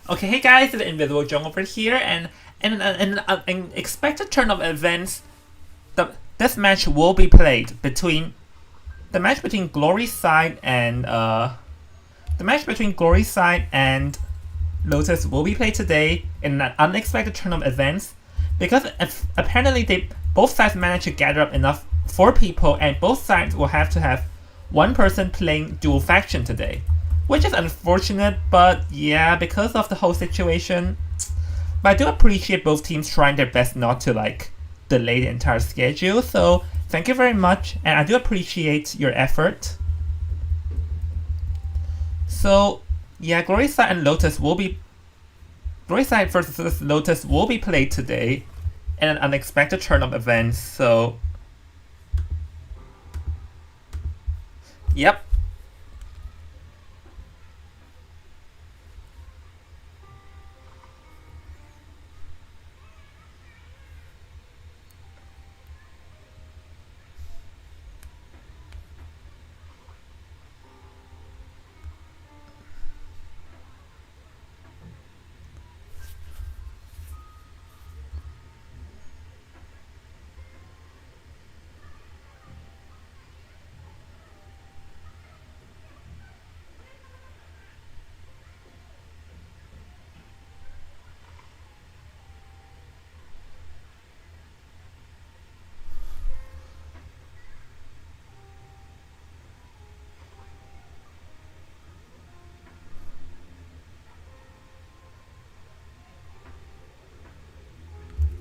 Okay, hey guys, it's Invisible Jung over here, and in an expected turn of events, this match will be played between the match between Glory Side and the match between Glory Side and Lotus will be played today in an unexpected turn of events, because apparently they both sides managed to gather up enough for people, and both sides will have to have one person playing dual faction today, which is unfortunate. But yeah, because of the whole situation. But I do appreciate both teams trying their best not to delay the entire schedule. So thank you very much, and I do appreciate your effort. So yeah, Glory Side and Lotus will be Glory Side versus Lotus will be played today in an unexpected turn of events. So yep.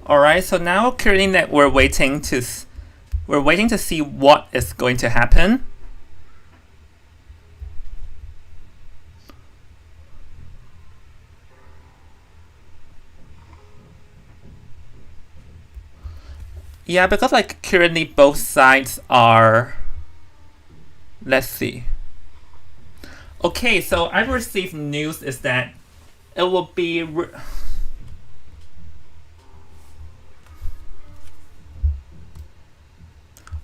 All right. So now currently that we're waiting to see what is going to happen. Yeah, because currently both sides are. Let's see. Okay, so I've received news is that it will be.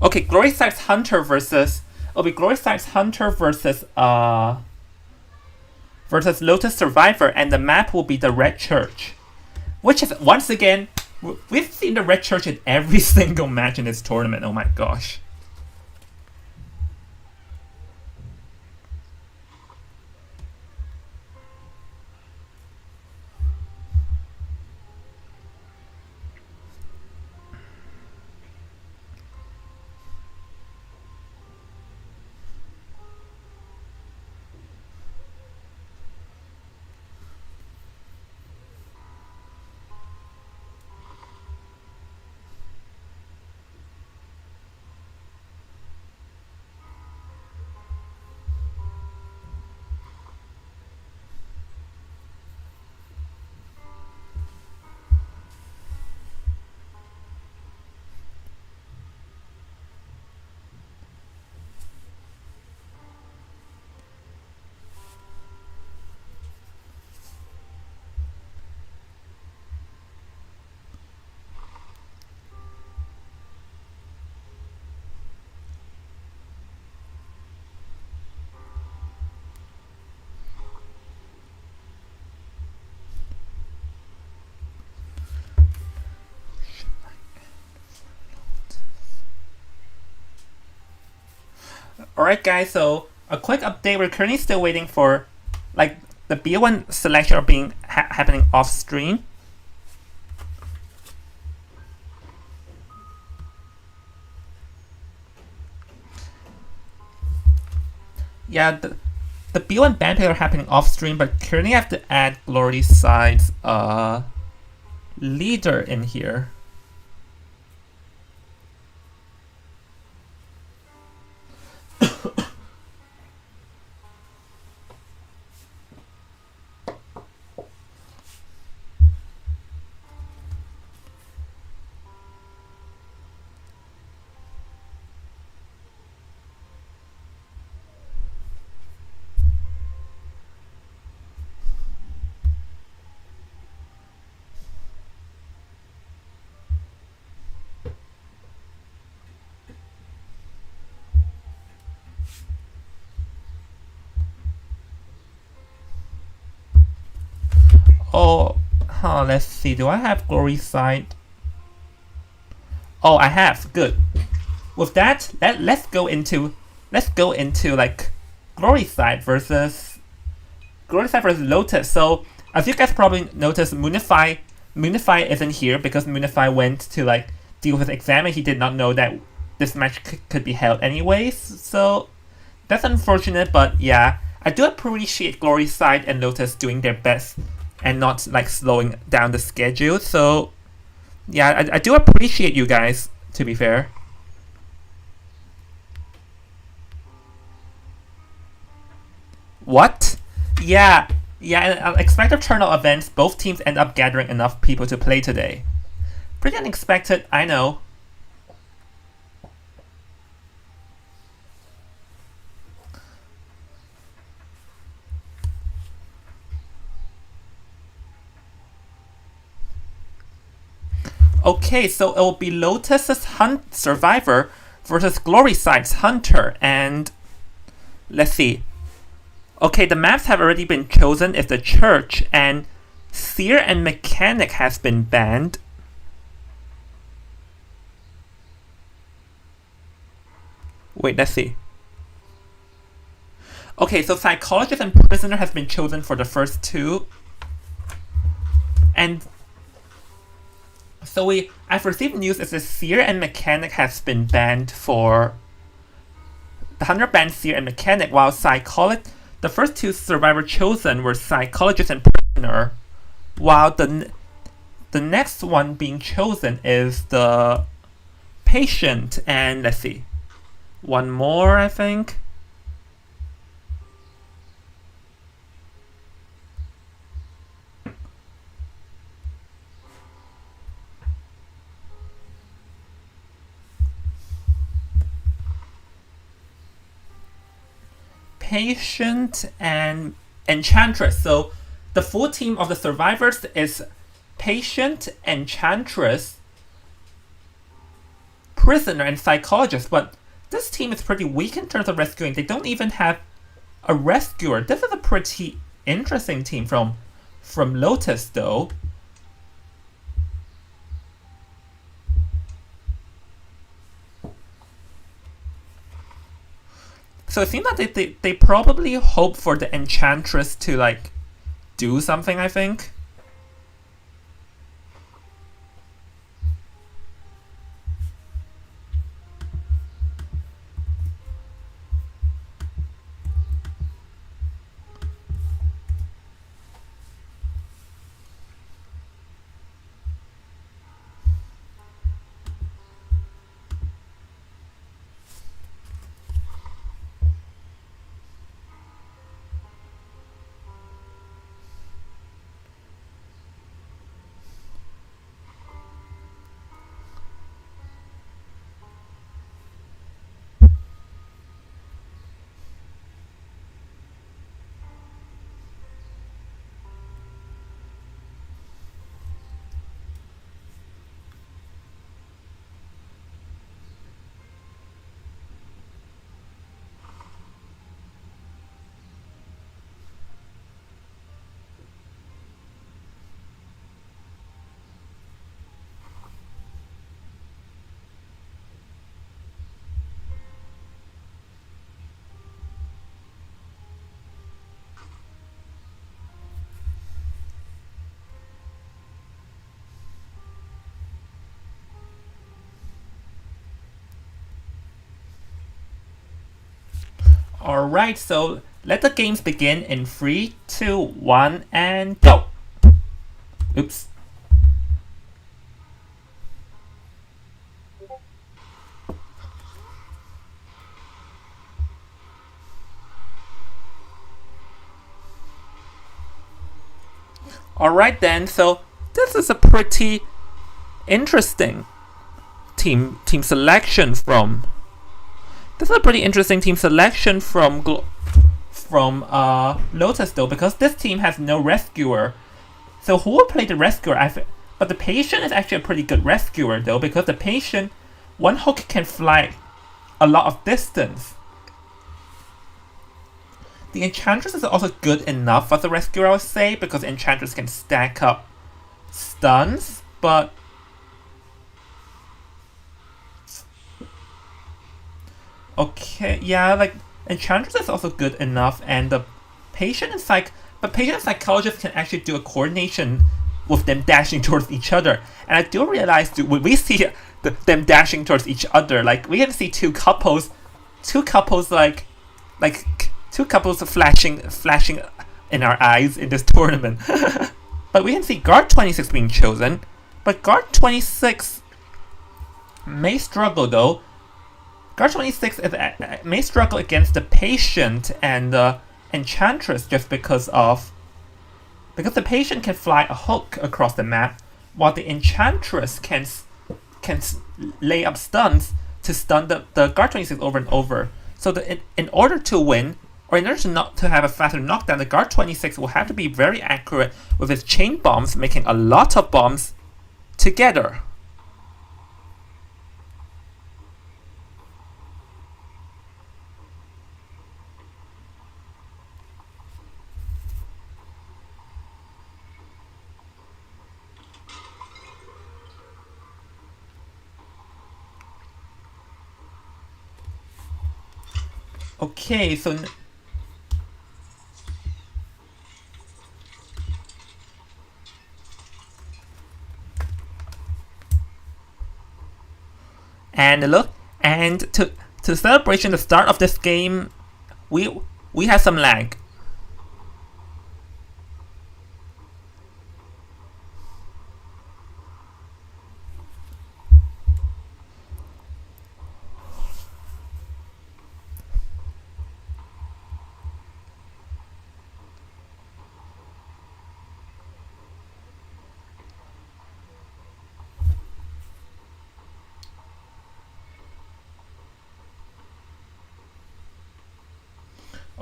Okay, Glory Side's Hunter versus. It'll be Glory Side's Hunter versus Lotus Survivor, and the map will be the Red Church, which is once again we've seen the Red Church in every single match in this tournament. Oh my gosh. Alright, guys, so a quick update. We're currently still waiting for the BO1 selection being happening off stream. Yeah, the BO1 band pick are happening off stream, but currently I have to add Glory Side's leader in here. Oh, let's see. Do I have Glory Side? Oh, I have. Good. With that, let's go into like Glory Side versus Lotus. So as you guys probably noticed, Moonify isn't here because Moonify went to like deal with exam and he did not know that this match could be held anyways. So that's unfortunate, but yeah, I do appreciate Glory Side and Lotus doing their best and not like slowing down the schedule. So yeah, I do appreciate you guys, to be fair. What? Yeah, in unexpected turn of events, both teams end up gathering enough people to play today. Pretty unexpected, I know. Okay, so it will be Lotus's Survivor versus Glory Side's Hunter, and let's see. Okay, the maps have already been chosen. It's the Church, and Seer and Mechanic has been banned. Wait, let's see. Okay, so Psychologist and Prisoner has been chosen for the first two. And so I've received news that the Seer and Mechanic has been banned for the Hunter banned Seer and Mechanic, while the first two Survivor chosen were Psychologist and Prisoner, while the next one being chosen is the Patient and let's see, one more I think. Patient and Enchantress. So the full team of the survivors is Patient, Enchantress, Prisoner, and Psychologist. But this team is pretty weak in terms of rescuing. They don't even have a rescuer. This is a pretty interesting team from Lotus, though. So it seems like they probably hope for the Enchantress to like do something, I think. Alright, so let the games begin in 3, 2, 1, and go! Oops. Alright then, so this is a pretty interesting team selection from. This is a pretty interesting team selection from Lotus though, because this team has no rescuer. So who will play the rescuer? But the Patient is actually a pretty good rescuer though, because the Patient, one hook can fly a lot of distance. The Enchantress is also good enough as a rescuer, I would say, because Enchantress can stack up stuns, but okay, yeah, like Enchantress is also good enough, and the Patient and Patient and Psychologist can actually do a coordination with them dashing towards each other. And I do realize when we see them dashing towards each other, like we can see two couples like two couples flashing in our eyes in this tournament. But we can see Guard 26 being chosen, but Guard 26 may struggle though. Guard 26 may struggle against the Patient and the Enchantress just because the Patient can fly a hook across the map, while the Enchantress can lay up stuns to stun the Guard 26 over and over. So in order to win, or in order to have a faster knockdown, the Guard 26 will have to be very accurate with his chain bombs, making a lot of bombs together. Okay, so and look, and to celebration the start of this game, we have some lag.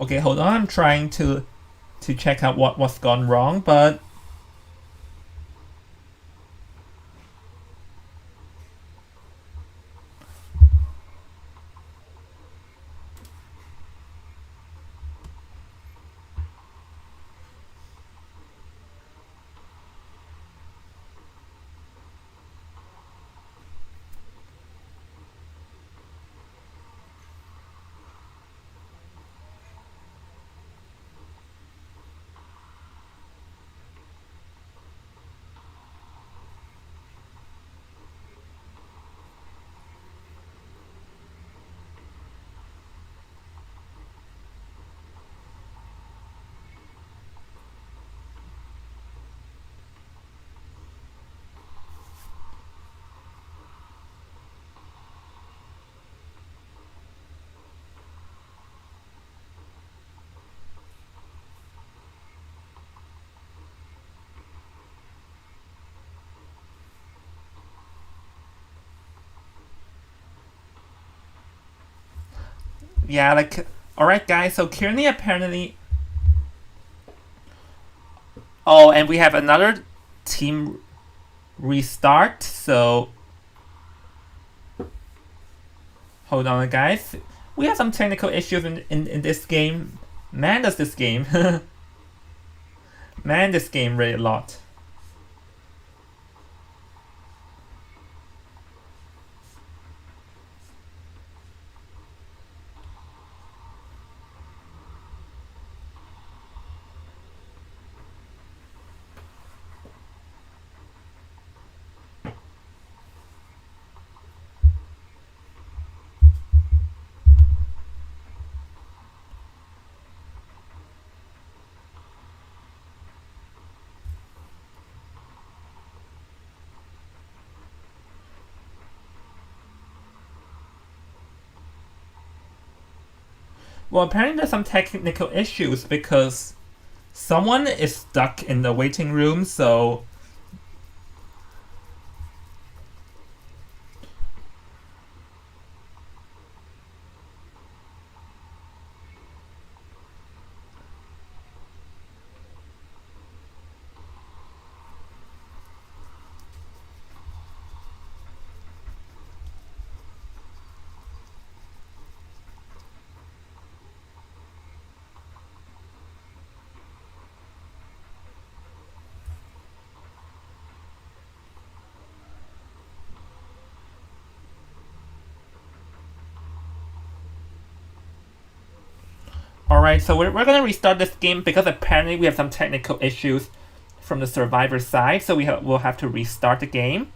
Okay, hold on. I'm trying to check out what's gone wrong, but yeah, like, alright guys, so currently apparently, oh, and we have another team restart, so hold on guys, we have some technical issues in this game. Man, does this game man, this game really a lot. Well, apparently there's some technical issues because someone is stuck in the waiting room, so Alright, so we're gonna restart this game because apparently we have some technical issues from the survivor side, so we'll have to restart the game.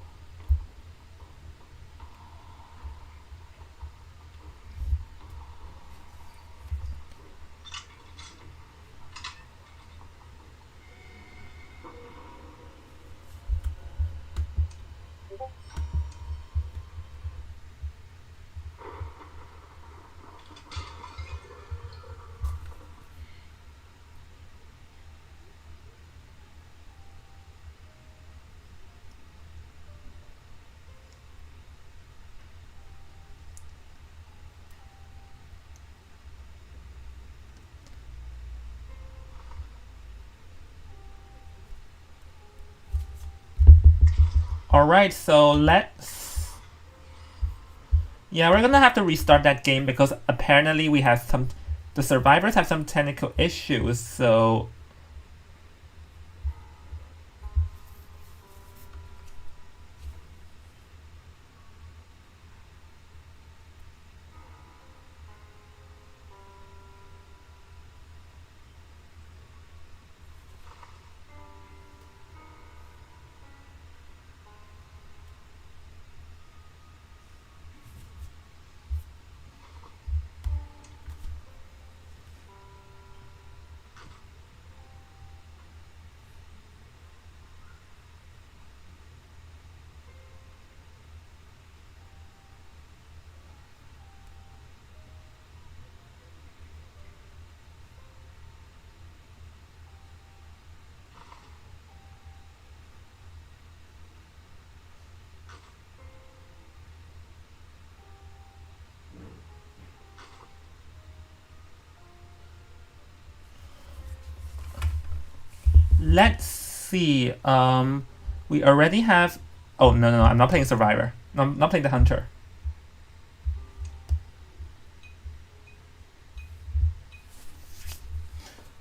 Alright, so let's... Yeah, we're gonna have to restart that game because apparently we have some... The survivors have some technical issues, so... Let's see. We already have... Oh, no, I'm not playing Survivor. No, I'm not playing the Hunter.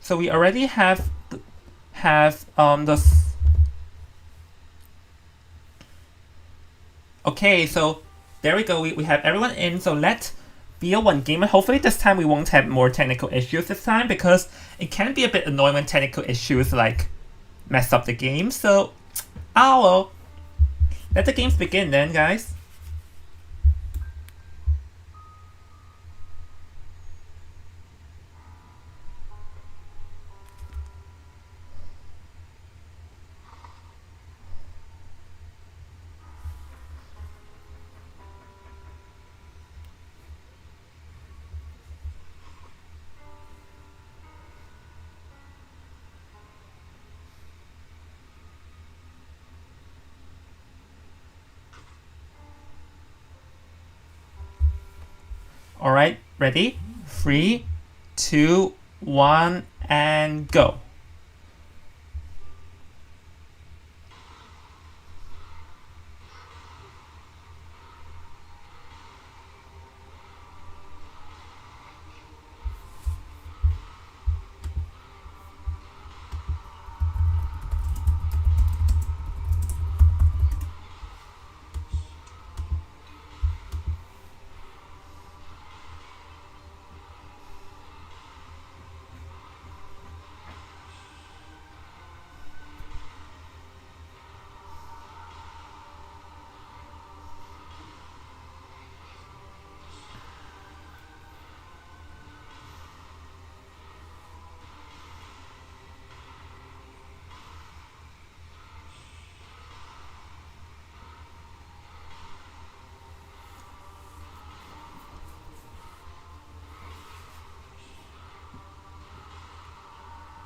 So we already have the... Okay, so there we go. We have everyone in, so let's BO1 game. Hopefully this time we won't have more technical issues this time because it can be a bit annoying when technical issues like mess up the game. So, well. Let the games begin then, guys. Alright, ready? 3, 2, 1, and go.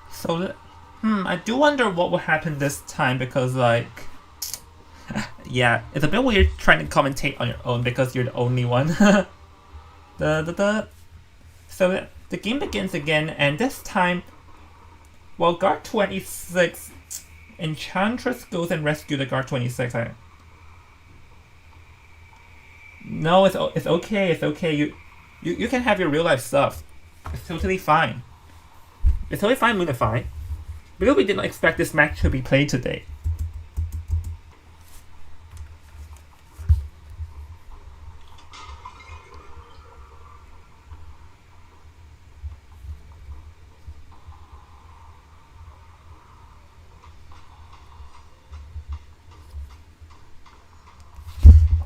So, I do wonder what will happen this time because, like, yeah, it's a bit weird trying to commentate on your own because you're the only one. So the game begins again, and this time, well, Guard 26, Enchantress goes and rescue the Guard 26. No, it's okay. It's okay. You can have your real life stuff. It's totally fine. It's totally fine, Moonify. Because we did not expect this match to be played today.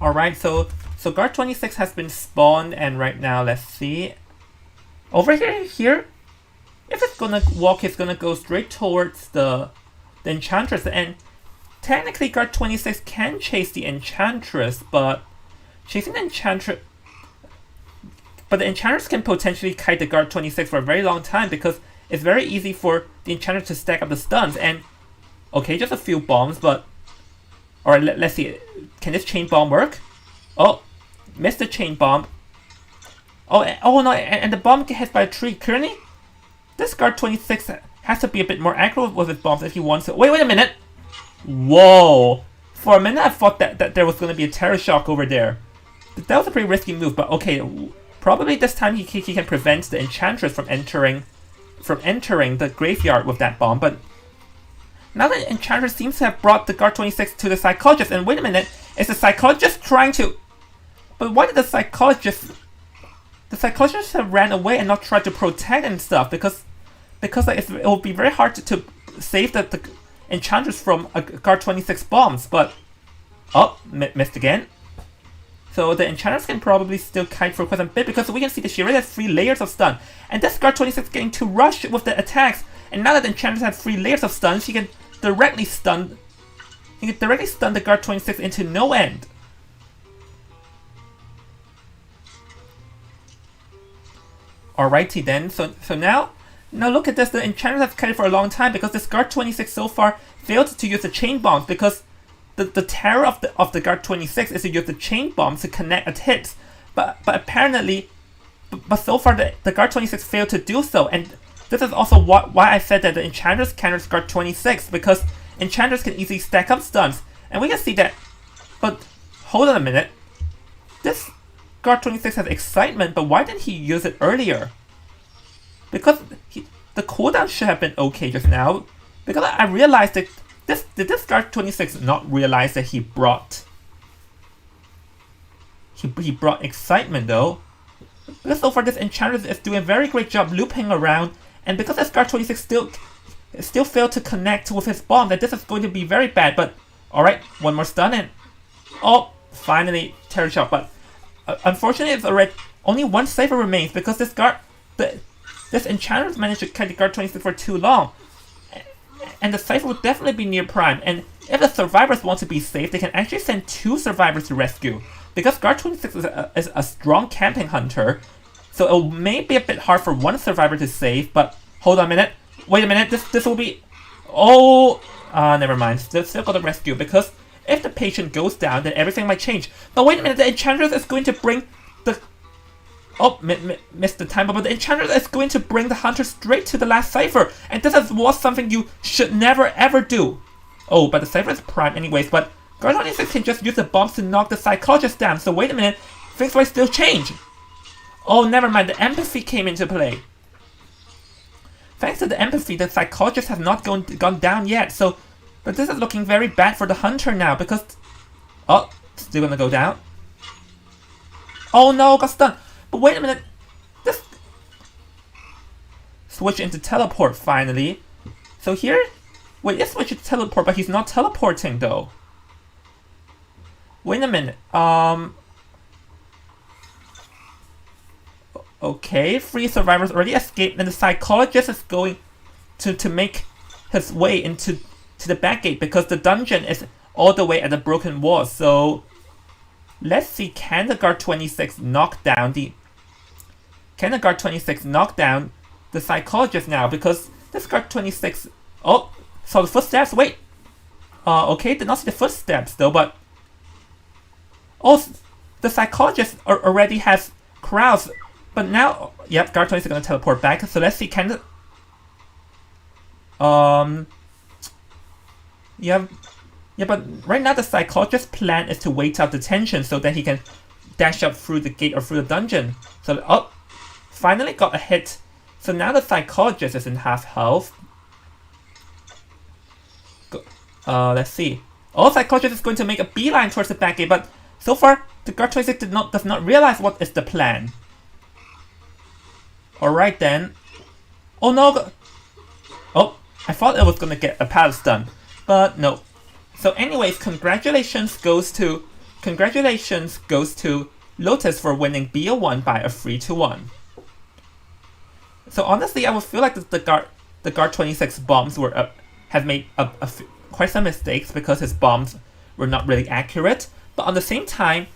Alright, so guard 26 has been spawned, and right now, let's see. Over here, if it's gonna walk, it's gonna go straight towards the Enchantress, and technically guard 26 can chase the Enchantress, but chasing the Enchantress... But the Enchantress can potentially kite the guard 26 for a very long time, because it's very easy for the Enchantress to stack up the stuns, and... Okay, just a few bombs, but... Alright, let's see. Can this chain bomb work? Oh, missed the chain bomb. Oh no, and the bomb gets hit by a tree. Currently, this guard 26 has to be a bit more accurate with his bombs if he wants to. Wait a minute! Whoa! For a minute I thought that there was going to be a terror shock over there. That was a pretty risky move, but okay. Probably this time he can prevent the Enchantress from entering the graveyard with that bomb, but now the Enchantress seems to have brought the guard 26 to the Psychologist, and wait a minute, is the Psychologist trying to... But why did the Psychologist... The Psychologist have ran away and not tried to protect and stuff, because like, it will be very hard to save the Enchantress from a guard 26 bombs, but... Oh, missed again. So the Enchantress can probably still kite for quite some bit, because we can see that she already has 3 layers of stun. And this guard 26 is getting to rush with the attacks, and now that the Enchantress has 3 layers of stun, she can directly stun... the guard 26 into no end. Alrighty then, so now look at this, the Enchantress has kited for a long time because this guard 26 so far failed to use the chain bombs, because the terror of the guard 26 is to use the chain bombs to connect at hits, but apparently, but so far the guard 26 failed to do so, and this is also why I said that the Enchantress counters guard 26, because Enchantress can easily stack up stuns, and we can see that, but hold on a minute, this guard 26 has excitement, but why didn't he use it earlier? Because the cooldown should have been okay just now, because I realized that did this guard 26 not realize that he brought excitement though? Because so far this Enchantress is doing a very great job looping around, and because this guard 26 still failed to connect with his bomb, that this is going to be very bad, but alright, one more stun and... Oh, finally, terror shot, but unfortunately it's already... Only one Cypher remains, because this Enchantress managed to kite the guard 26 for too long. And the Cypher would definitely be near prime, and if the survivors want to be safe, they can actually send 2 survivors to rescue. Because guard 26 is a strong camping hunter, so it may be a bit hard for one survivor to save, but hold on a minute. Wait a minute, this will be... Oh... never mind. Still got to rescue, because if the patient goes down, then everything might change. But wait a minute, the Enchantress is going to bring the... Oh, missed the time, but the Enchantress is going to bring the Hunter straight to the last Cypher, and this was something you should never ever do. Oh, but the Cypher is prime anyways, but guard 26 can just use the bombs to knock the Psychologist down, so wait a minute, things might still change. Oh, never mind, the empathy came into play. Thanks to the empathy, the Psychologist has not gone down yet, so... But this is looking very bad for the Hunter now, because... Oh, still gonna go down. Oh no, got stunned. But wait a minute, this... Switch into teleport finally. So here... Wait, let's switch to teleport, but he's not teleporting though. Wait a minute, okay, 3 survivors already escaped, and the Psychologist is going to make his way into the back gate, because the dungeon is all the way at the broken wall, so... Let's see, can the guard 26 knock down the... Can the guard 26 knock down the Psychologist now? Because this guard 26... Oh, saw the footsteps, wait! Okay, did not see the footsteps though, but... Oh, the Psychologist already has crowds, but now... Yep, guard 26 is gonna teleport back, so let's see, can the... Yeah, but right now the Psychologist's plan is to wait out the tension so that he can dash up through the gate or through the dungeon. So, oh, finally got a hit. So now the Psychologist is in half health. Let's see. Oh, Psychologist is going to make a beeline towards the back gate, but so far the guard 26 does not realize what is the plan. Alright then. Oh no! Oh, I thought it was gonna get a palace stun. But no. So anyways, congratulations goes to congratulations goes to Lotus for winning BO1 by a 3-1. So honestly, I would feel like the guard 26 bombs have made quite some mistakes because his bombs were not really accurate. But on the same time,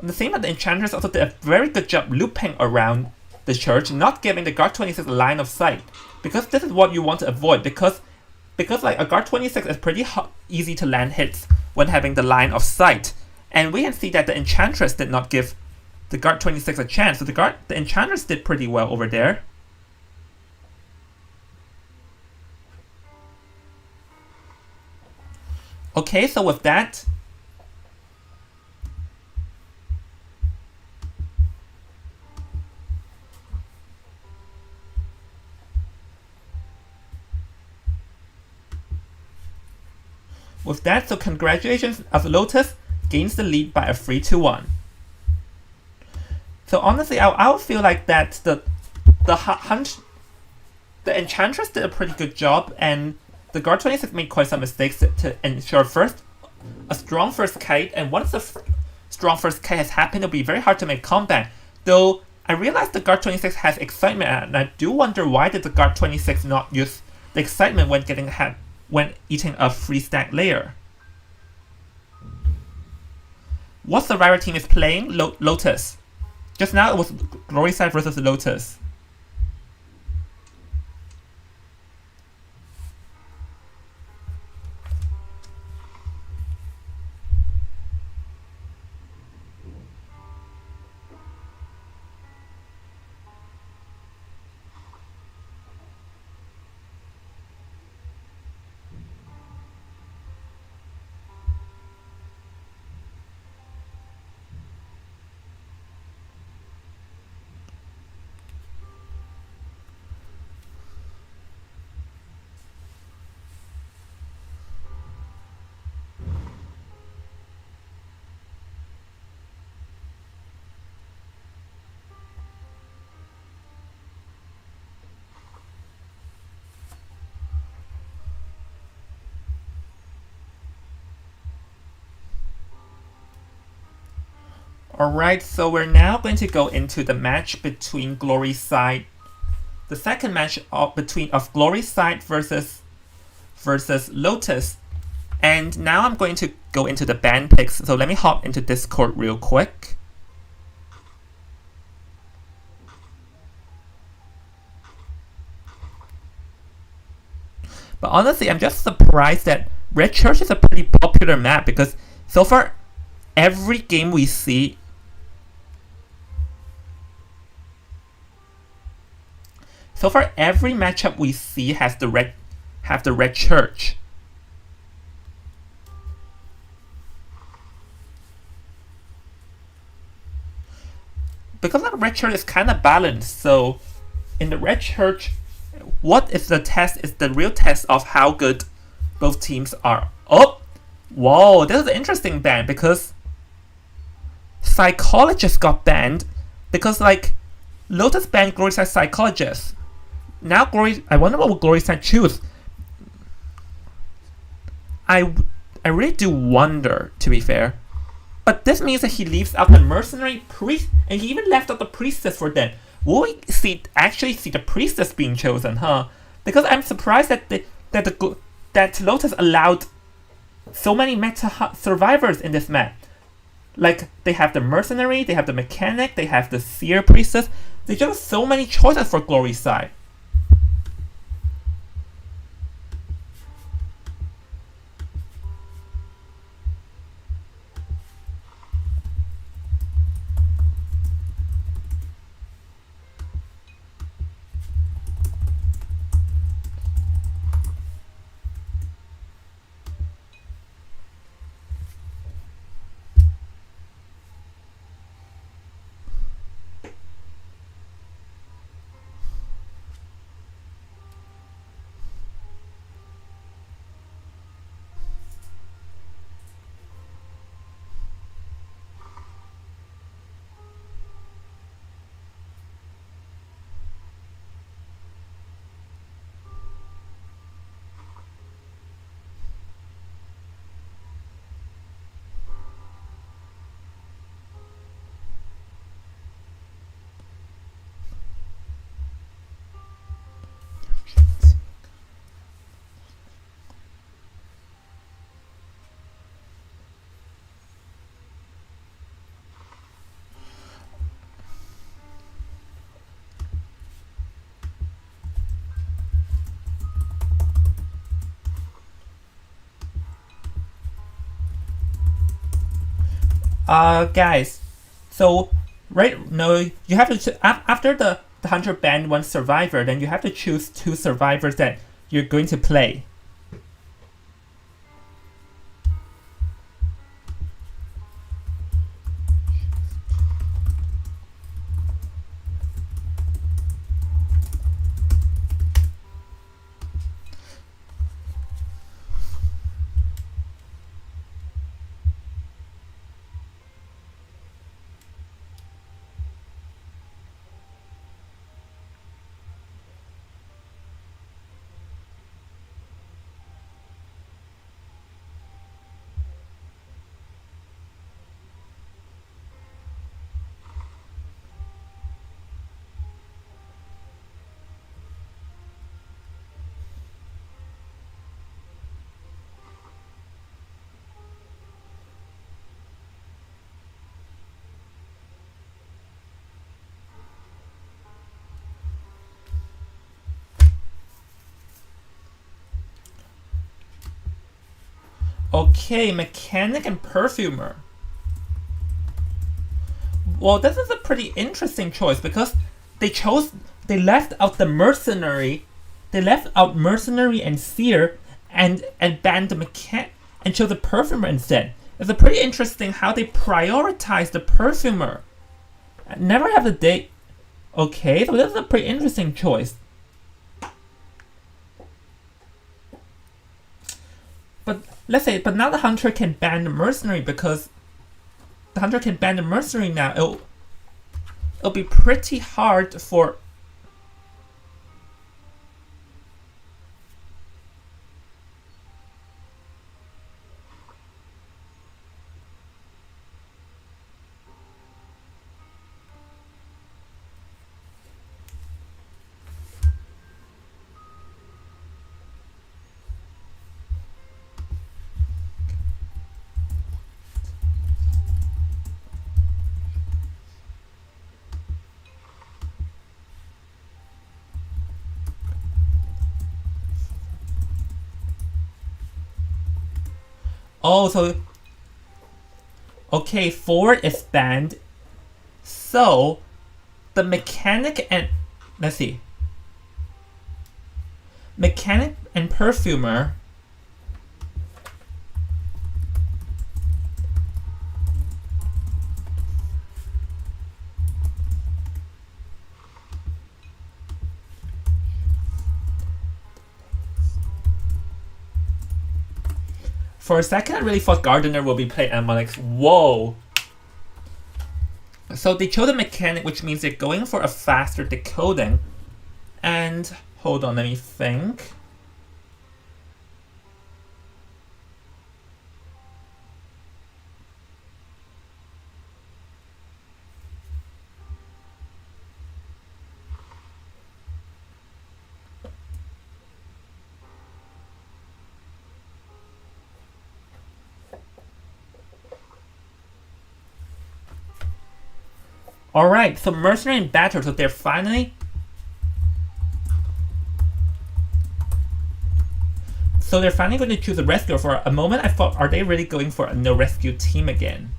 the Enchantress also did a very good job looping around the church, not giving the guard 26 a line of sight, because this is what you want to avoid. Because like a guard 26 is pretty easy to land hits when having the line of sight, and we can see that the Enchantress did not give the guard 26 a chance. So the Enchantress did pretty well over there. Okay, so with that, so congratulations as Lotus gains the lead by a 3-1. So honestly, I feel like that the Enchantress did a pretty good job, and the guard 26 made quite some mistakes to ensure a strong first kite, and once the strong first kite has happened, it'll be very hard to make combat. Though I realize the guard 26 has excitement, and I do wonder why did the guard 26 not use the excitement when eating a free stack layer. What survivor team is playing? Lotus. Just now it was Glory Side versus Lotus. Alright, so we're now going to go into the match between Glory Side. The second match of Glory Side versus Lotus. And now I'm going to go into the ban picks. So let me hop into Discord real quick. But honestly, I'm just surprised that Red Church is a pretty popular map, because so far every game we see, every matchup we see has the Red Church. Because the Red Church is kind of balanced, so in the Red Church, what is the test is the real test of how good both teams are. Oh, whoa, this is an interesting ban, because Psychologist got banned, because like Lotus banned Glory Side Psychologist. Now I wonder what will Glory Side choose. I really do wonder, to be fair. But this means that he leaves out the Mercenary Priest, and he even left out the Priestess for them. Will we actually see the Priestess being chosen, huh? Because I'm surprised that Lotus allowed so many meta survivors in this map. Like, they have the Mercenary, they have the Mechanic, they have the Seer Priestess. There's just so many choices for Glory Side. guys, so right no, you have to after the hunter banned one survivor, then you have to choose two survivors that you're going to play. Okay, mechanic and perfumer. Well, this is a pretty interesting choice because they left out the mercenary, they left out mercenary and seer, and banned the mechanic and chose the perfumer instead. It's a pretty interesting how they prioritize the perfumer. Never have the date. Okay, so this is a pretty interesting choice. But let's say, but now the hunter can ban the mercenary because the hunter can ban the mercenary now. It'll be pretty hard for. Oh, so okay, Ford is banned. So the mechanic and let's see. Mechanic and perfumer. For a second, I really thought Gardener will be played, and I'm like, whoa. So they chose a mechanic, which means they're going for a faster decoding. And hold on, let me think. Alright, so Mercenary and Battle, so they're finally. So they're finally going to choose a rescuer. For a moment I thought, are they really going for a no rescue team again?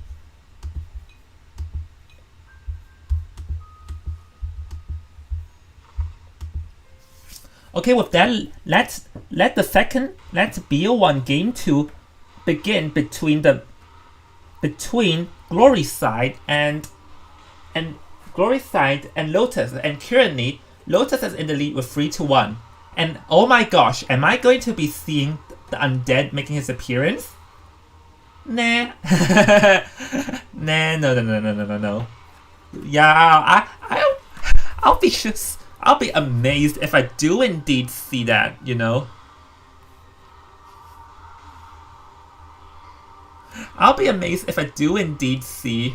Okay, with that, let's let BO1 game 2 begin between Glory side and Glory side and Lotus, and currently Lotus is in the lead with 3-1. And oh my gosh, am I going to be seeing the undead making his appearance? Nah. Nah, no. Yeah, I'll be amazed if I do indeed see that, you know. I'll be amazed if I do indeed see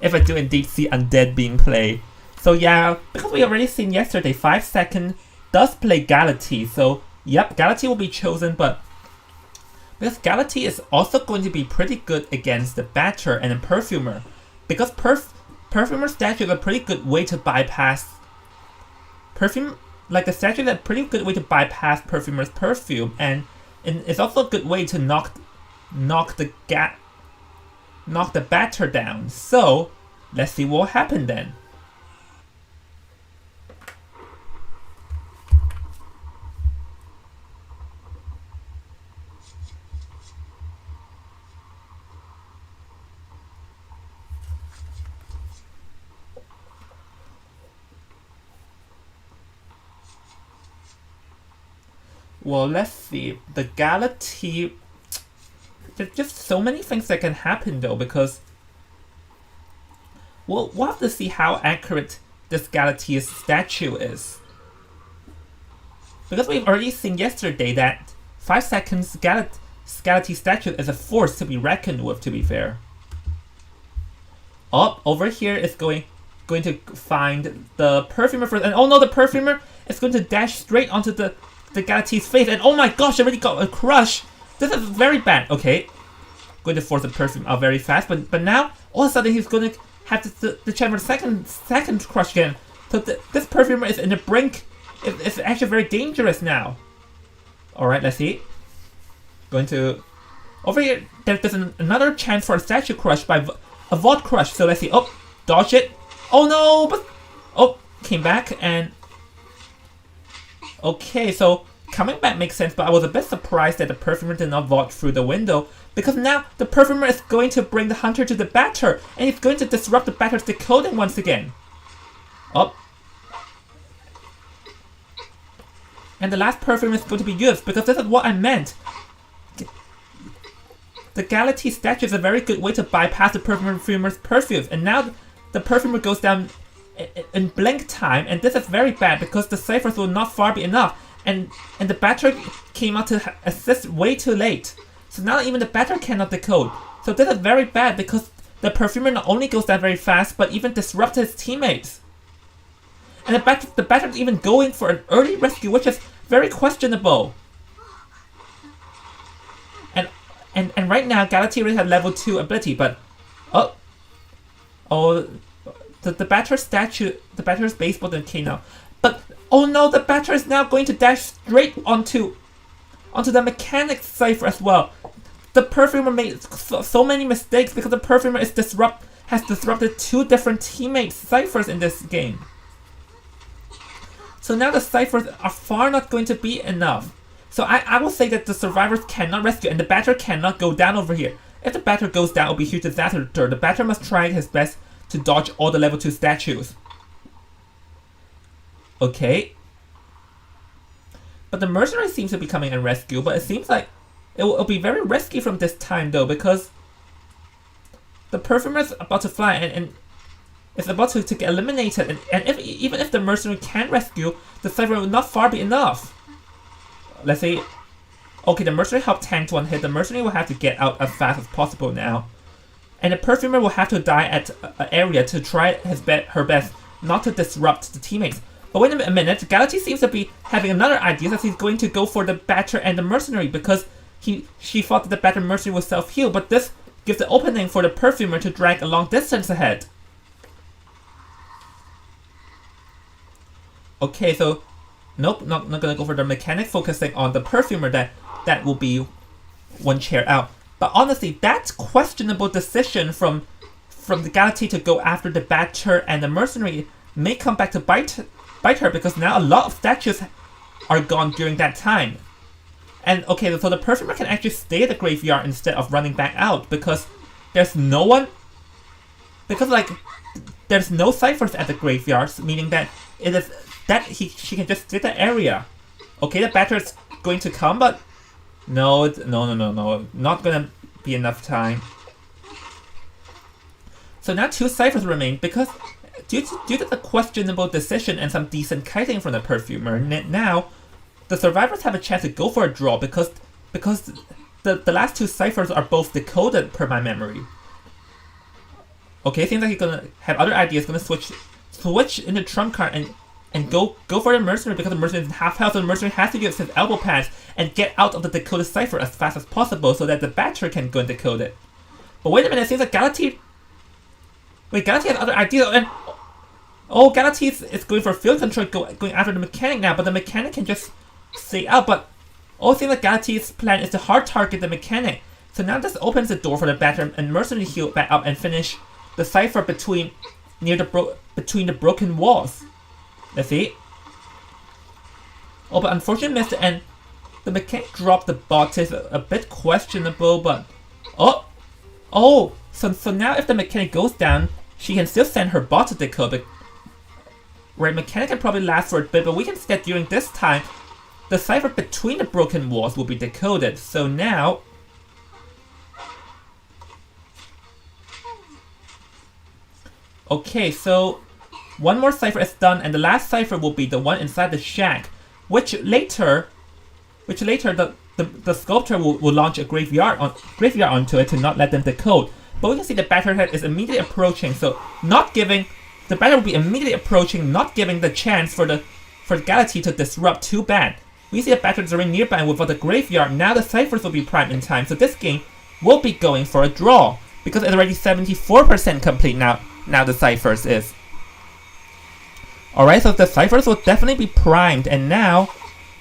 undead being played. So yeah, because we already seen yesterday, 5 Second does play Galatea. So yep, Galatea will be chosen, but because Galatea is also going to be pretty good against the Batcher and the Perfumer. Because Perfumer statue is a pretty good way to bypass the statue is a pretty good way to bypass Perfumer's perfume, and it's also a good way to knock knock the batter down. So let's see what happened then. Well, let's see. The Galatea. There's just so many things that can happen though, because we'll have to see how accurate this Galatea statue is. Because we've already seen yesterday that 5 seconds Galatea statue is a force to be reckoned with, to be fair. Oh, over here is going to find the Perfumer first, and oh no, the Perfumer is going to dash straight onto the Galatea's face, and oh my gosh, I already got a crush. This is very bad. Okay, going to force the Perfume out very fast, but now all of a sudden he's going to have the chance for the second crush again. So this Perfumer is in the brink. It's actually very dangerous now. All right, let's see. Going to over here. There's another chance for a statue crush by a Vault Crush. So let's see. Oh, dodge it. Oh no, but oh, came back and. Okay, so coming back makes sense, but I was a bit surprised that the Perfumer did not vault through the window, because now the Perfumer is going to bring the Hunter to the batter, and he's going to disrupt the batter's decoding once again. Oh. And the last Perfumer is going to be used, because this is what I meant. The Galatea statue is a very good way to bypass the Perfumer's perfumes, and now the Perfumer goes down in blink time, and this is very bad because the ciphers will not far be enough, and the batter came out to assist way too late. So now even the batter cannot decode. So this is very bad because the Perfumer not only goes down very fast, but even disrupts his teammates. And the batter is even going for an early rescue, which is very questionable. And right now Galatea already has level 2 ability, but the batter's statue, the batter's baseball didn't came now. But oh no, the batter is now going to dash straight onto the Mechanic cipher as well. The Perfumer made so many mistakes because the Perfumer has disrupted 2 different teammates' ciphers in this game. So now the ciphers are far not going to be enough. So I will say that the survivors cannot rescue, and the batter cannot go down over here. If the batter goes down, it will be a huge disaster. The batter must try his best to dodge all the level 2 statues. Okay. But the Mercenary seems to be coming and rescue, but it seems like it'll be very risky from this time though, because the Perfumer is about to fly and it's about to get eliminated, and even if the Mercenary can rescue, the cipher will not far be enough. Let's say, okay, the Mercenary helped tank 1 hit. The Mercenary will have to get out as fast as possible now. And the Perfumer will have to die at an area to try her best not to disrupt the teammates. But wait a minute, Galatea seems to be having another idea that he's going to go for the batter and the Mercenary, because she thought that the batter Mercenary was self-heal, but this gives the opening for the Perfumer to drag a long distance ahead. Okay, so nope, not gonna go for the Mechanic, focusing on the Perfumer. That will be 1 chair out. But honestly, that questionable decision from the Galatea to go after the batter and the Mercenary may come back to bite her, because now a lot of statues are gone during that time. And okay, so the Perfumer can actually stay at the graveyard instead of running back out, because there's no one. Because like there's no ciphers at the graveyards, meaning that she can just sit the area. Okay, the batter is going to come, but no, not gonna be enough time. So now 2 ciphers remain, because due to the questionable decision and some decent kiting from the Perfumer, now the survivors have a chance to go for a draw, because the last 2 ciphers are both decoded per my memory. Okay, seems like he's gonna have other ideas. Gonna switch into trump card and go for the Mercenary, because the Mercenary is in half health, so the Mercenary has to use his elbow pads and get out of the decoded cipher as fast as possible so that the batter can go and decode it. But wait a minute, it seems like Galatea has other ideas, and oh, Galatea is going for field control, going after the Mechanic now, but the Mechanic can just stay out. But it seems like Galatea's plan is to hard target the Mechanic. So now this opens the door for the Batter and Mercenary to heal back up and finish the cipher between the broken walls. Let's see. Oh, but unfortunately missed it, and the mechanic dropped the bot is a bit questionable, but so now if the mechanic goes down, she can still send her bot to decode. Right, mechanic can probably last for a bit, but we can see that during this time, the cipher between the broken walls will be decoded. So now, okay, so one more cipher is done, and the last cipher will be the one inside the shack, which later the sculptor will launch a graveyard onto it to not let them decode. But we can see the Batterhead is immediately approaching, so the Batter will be immediately approaching, not giving the chance for the Galaxy to disrupt too bad. We see the Batter is already nearby, and without the graveyard, now the ciphers will be primed in time, so this game will be going for a draw, because it's already 74% complete now the ciphers is. Alright, so the ciphers will definitely be primed, and now,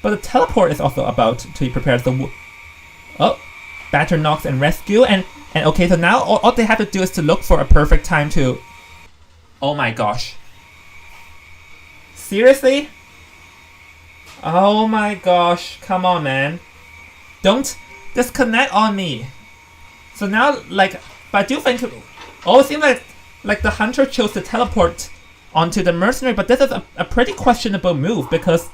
but the teleport is also about to be prepared. So, Batter knocks and rescue, and okay, so now all they have to do is to look for a perfect time to. Oh my gosh. Seriously? Oh my gosh, come on, man. Don't disconnect on me. So now, like, but I do think, it seems like the Hunter chose to teleport onto the Mercenary, but this is a pretty questionable move because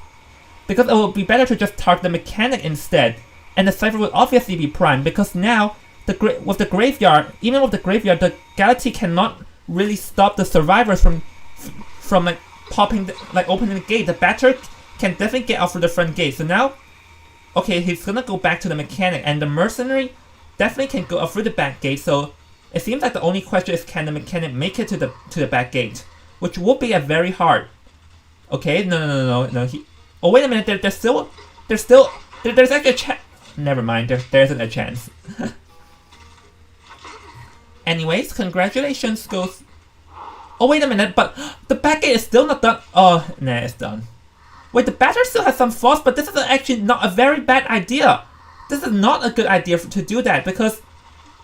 it would be better to just target the mechanic instead, and the cipher will obviously be primed because now with the graveyard, the Galaxy cannot really stop the survivors from like popping opening the gate. The Batter can definitely get out through the front gate. So now, okay, he's gonna go back to the mechanic, and the Mercenary definitely can go out through the back gate. So it seems like the only question is, can the mechanic make it to the back gate, which will be a very hard. Okay, no. Oh wait a minute, there's actually a chance. Never mind, there isn't a chance. Anyways, congratulations goes. Oh wait a minute, but the back gate is still not done. Oh, nah, it's done. Wait, the Batter still has some force, but this is actually not a very bad idea. This is not a good idea to do that because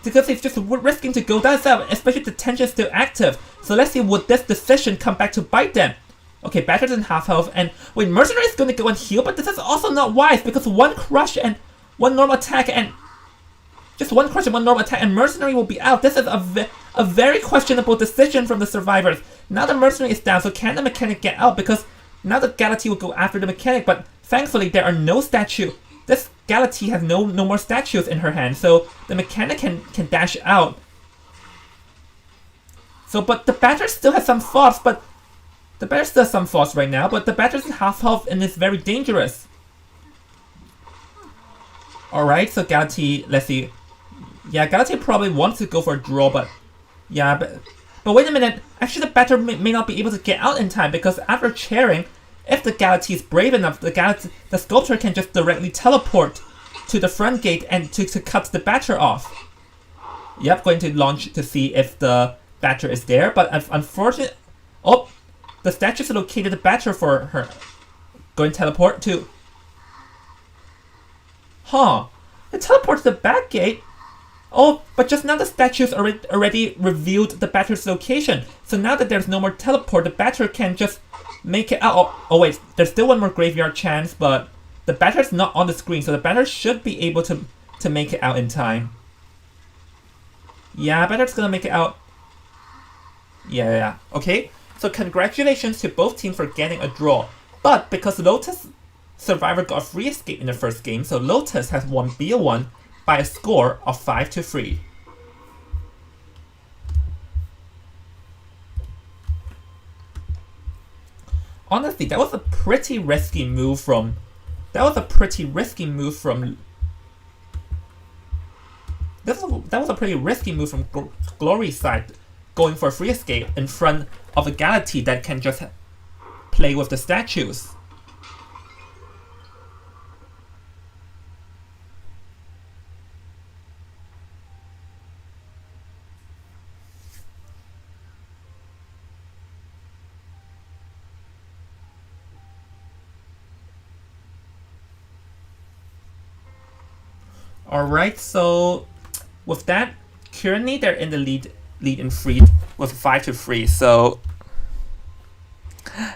he's just risking to go down, especially if the tension is still active. So let's see, would this decision come back to bite them? Okay, Batter's in half health, and wait, Mercenary is going to go and heal, but this is also not wise because one crush and one normal attack and just one crush and one normal attack and Mercenary will be out. This is a very questionable decision from the survivors. Now the Mercenary is down, so can the mechanic get out? Because now the Galaxy will go after the mechanic, but thankfully there are no statues. This Galaxy has no more statues in her hand, so the mechanic can dash out. So, but the Batter still has some force, but the Batter still has some force right now, but the Batter's in half health and is very dangerous. Alright, so Galaxy, let's see. Yeah, Galaxy probably wants to go for a draw, but yeah, but wait a minute. Actually, the Batter may not be able to get out in time because after chairing, if the Galaxy is brave enough, the Sculptor can just directly teleport to the front gate and to cut the Batter off. Yep, going to launch to see if the Batter is there, but unfortunately, the statues located the Batter for her. Going to teleport to. It teleports to the back gate. Oh, but just now the statues already revealed the Batter's location. So now that there's no more teleport, the Batter can just make it out. Oh wait, there's still one more graveyard chance, but the Batter's not on the screen, so the Batter should be able to make it out in time. Yeah, Batter's gonna make it out. Yeah. Okay, so congratulations to both teams for getting a draw. But because Lotus Survivor got a free escape in the first game, so Lotus has won BO1 by a score of 5-3. Honestly, that was a pretty risky move from. That was a pretty risky move from Glory's side, going for a free escape in front of a Galaxy that can just play with the statues. Alright, so with that, currently they're in the lead in free with 5-3. So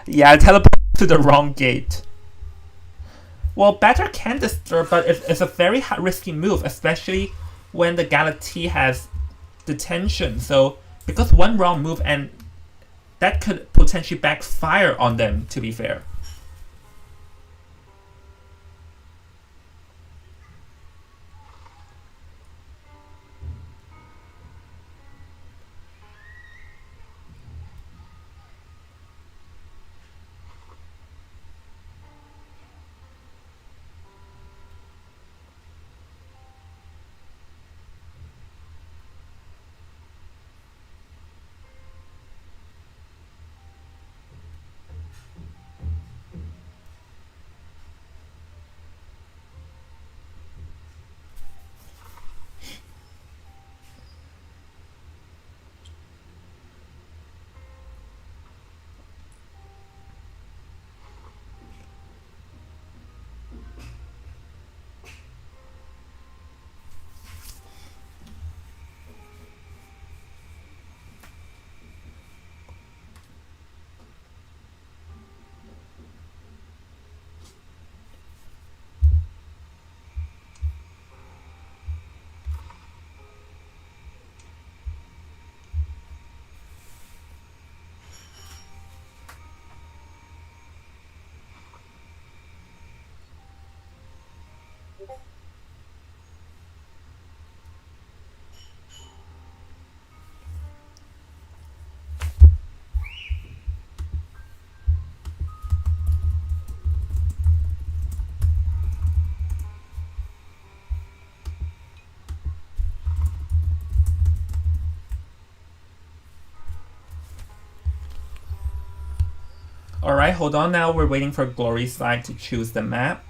yeah, I teleported to the wrong gate. Well, Batter can disturb, but it's a very risky move, especially when the Galati has detention. So because one wrong move, and that could potentially backfire on them, to be fair. Alright, hold on now. We're waiting for Glory Side to choose the map.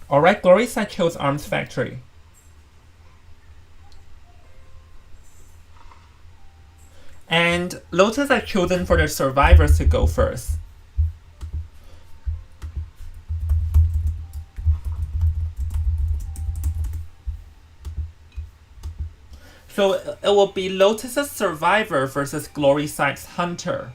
Alright, Glory Side chose Arms Factory. And Lotus are chosen for their survivors to go first. So it will be Lotus's survivor versus Glory Side's hunter.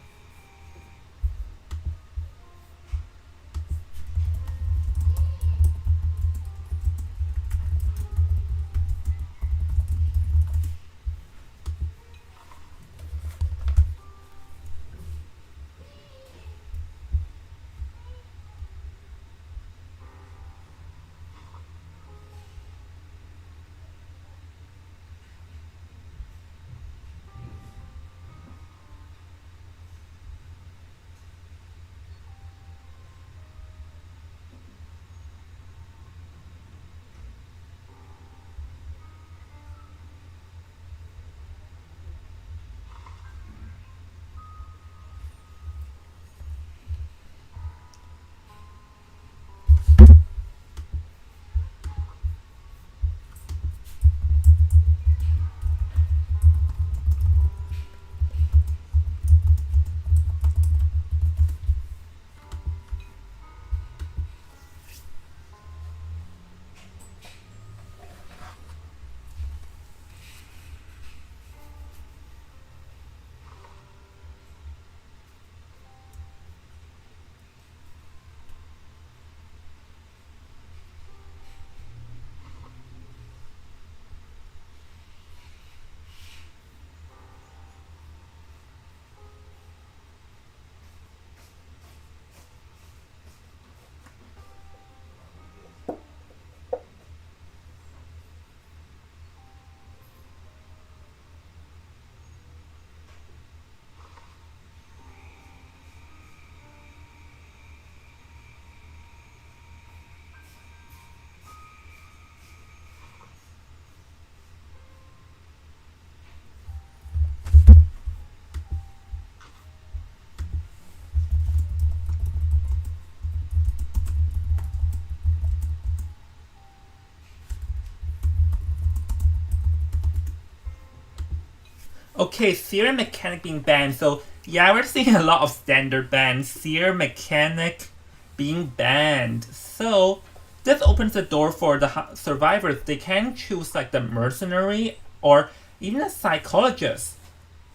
Okay, Seer Mechanic being banned. So yeah, we're seeing a lot of standard bans. Seer Mechanic being banned. So this opens the door for the survivors. They can choose like the mercenary or even a psychologist.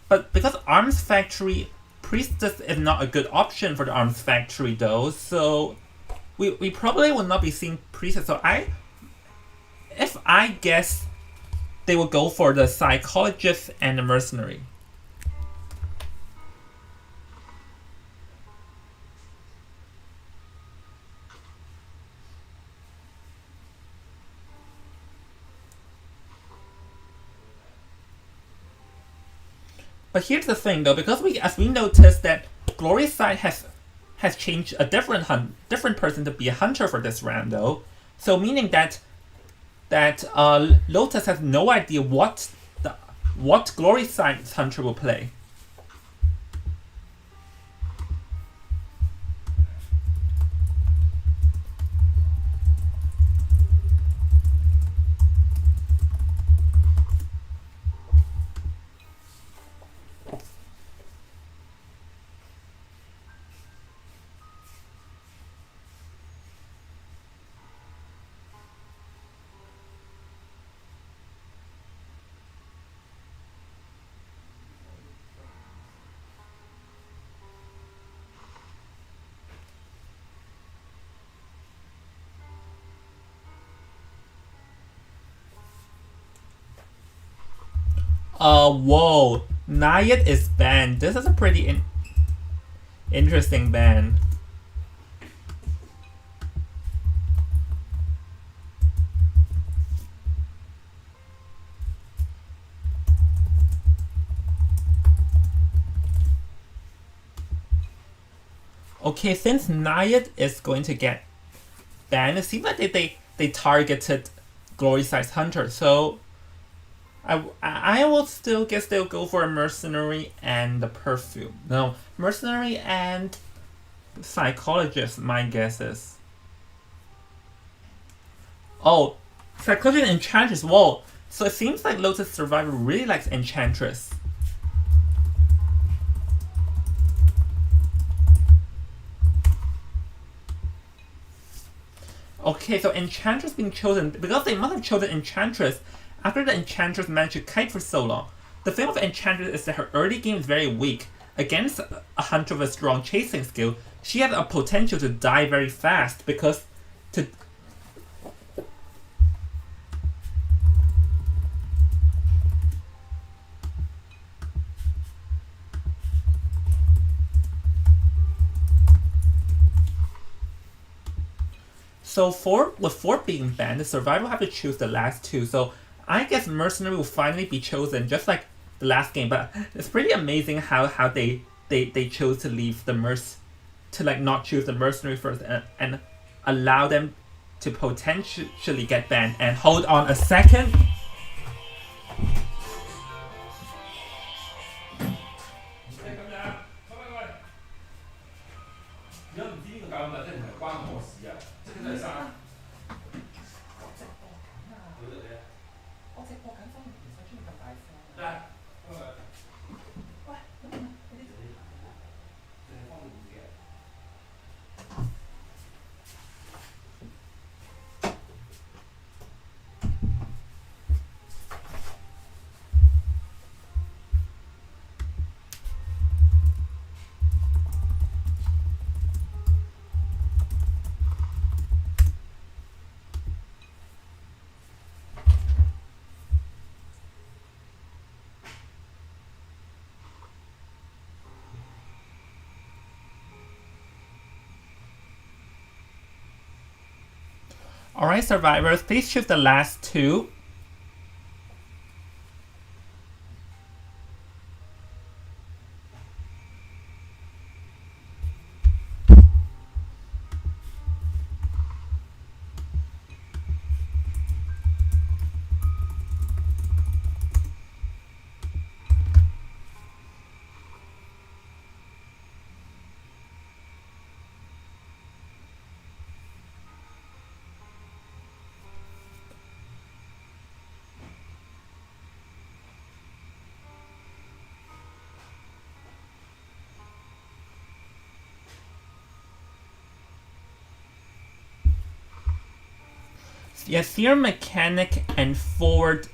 But because Arms Factory Priestess is not a good option for the Arms Factory though, so we probably will not be seeing Priestess. So if I guess, they will go for the psychologist and the mercenary. But here's the thing though, because as we noticed that Glory's side has changed a different person to be a hunter for this round though, so meaning that Lotus has no idea what Glory's side's hunter will play. Whoa. Nayat is banned. This is a pretty interesting ban. Okay, since Nayat is going to get banned, it seems like they targeted Glory Size Hunter, so I will still guess they'll go for a mercenary and the perfume. No, mercenary and psychologist, my guess is. Oh, psychologist and enchantress. Whoa. So it seems like Lotus Survivor really likes enchantress. Okay, so enchantress being chosen because they must have chosen enchantress after the enchantress managed to kite for so long. The thing of enchantress is that her early game is very weak. Against a hunter with a strong chasing skill, she has a potential to die very fast because to So with four being banned, the survivor will have to choose the last two. So I guess mercenary will finally be chosen, just like the last game. But it's pretty amazing how they chose to leave the to like not choose the mercenary first and allow them to potentially get banned. And hold on a second. Alright, survivors, please choose the last two. Yeah, Serum Mechanic and forward.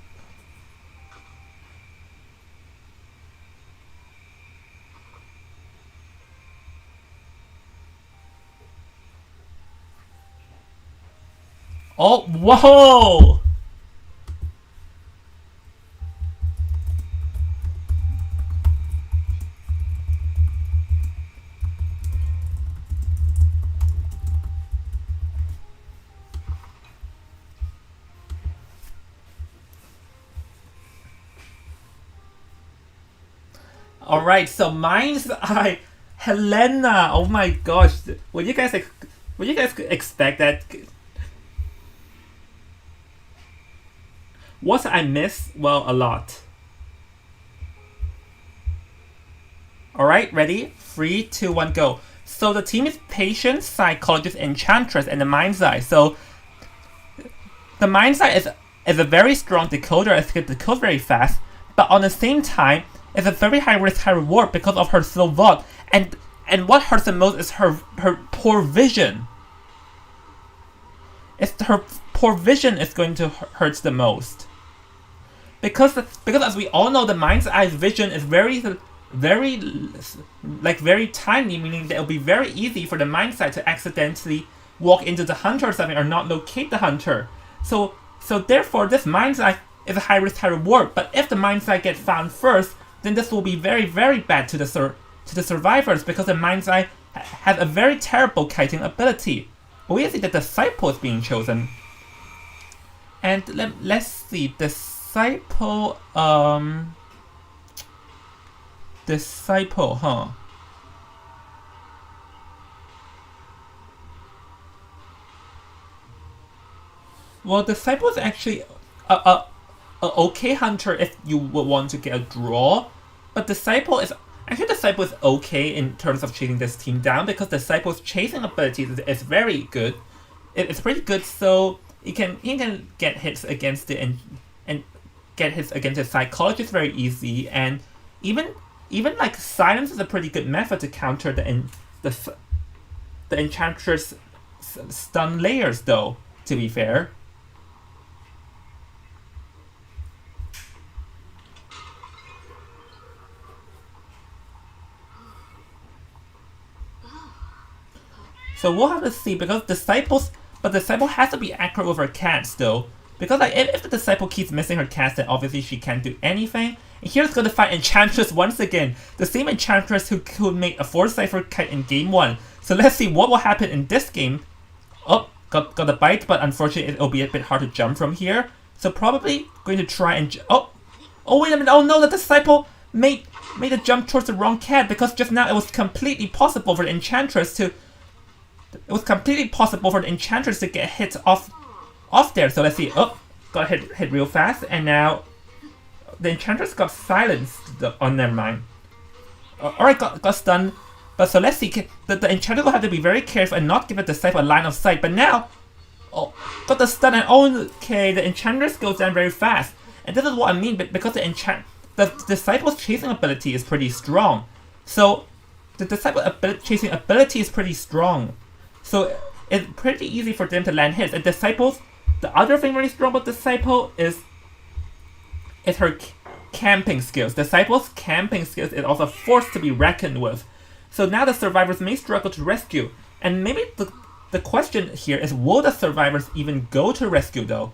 Oh, whoa! All right, so Mind's Eye, Helena. Oh my gosh, would you guys expect that? What I miss? Well, a lot. All right, ready? 3, 2, 1, go. So the team is Patient, Psychologist, Enchantress, and the Mind's Eye. So the Mind's Eye is a very strong decoder. It can decode very fast, but on the same time, it's a very high risk, high reward because of her slow vault. And what hurts the most is her poor vision. It's her poor vision is going to hurt the most. Because as we all know, the Mind's Eye's vision is very tiny, meaning that it'll be very easy for the Mind's Eye to accidentally walk into the hunter or something or not locate the hunter. So therefore, this Mind's Eye is a high risk, high reward. But if the Mind's Eye gets found first, then this will be very, very bad to the survivors because the Mind's Eye has a very terrible kiting ability. We see that Disciple is being chosen, and let's see, Disciple, huh? Well, Disciple is actually a okay hunter if you would want to get a draw, but Disciple is okay in terms of chasing this team down because Disciple's chasing ability is very good. It's pretty good, so he can get hits against it and get hits against the Psychologist very easy, and even like Silence is a pretty good method to counter the Enchantress stun layers, though, to be fair. So we'll have to see because Disciple has to be accurate with her cats though. Because like if the Disciple keeps missing her cats, then obviously she can't do anything. And here's going to fight Enchantress once again. The same Enchantress who made a 4-cipher kite in game 1. So let's see what will happen in this game. Oh, got a bite, but unfortunately it'll be a bit hard to jump from here. So probably going to try and oh wait a minute, oh no, the Disciple made a jump towards the wrong cat because just now it was completely possible for the Enchantress to get hit off there. So let's see. Oh, got hit real fast, and now the Enchantress got silenced. Oh, never mind. Alright, got stunned. But so let's see. The Enchantress will have to be very careful and not give the Disciple a line of sight. But now, oh, got the stun, and okay, the Enchantress goes down very fast. And this is what I mean, because the Disciple's chasing ability is pretty strong. So the Disciple chasing ability is pretty strong. So it's pretty easy for them to land hits. And the other thing really strong about Disciple is her camping skills. Disciple's camping skills is also a force to be reckoned with. So now the survivors may struggle to rescue. And maybe the question here is, will the survivors even go to rescue though?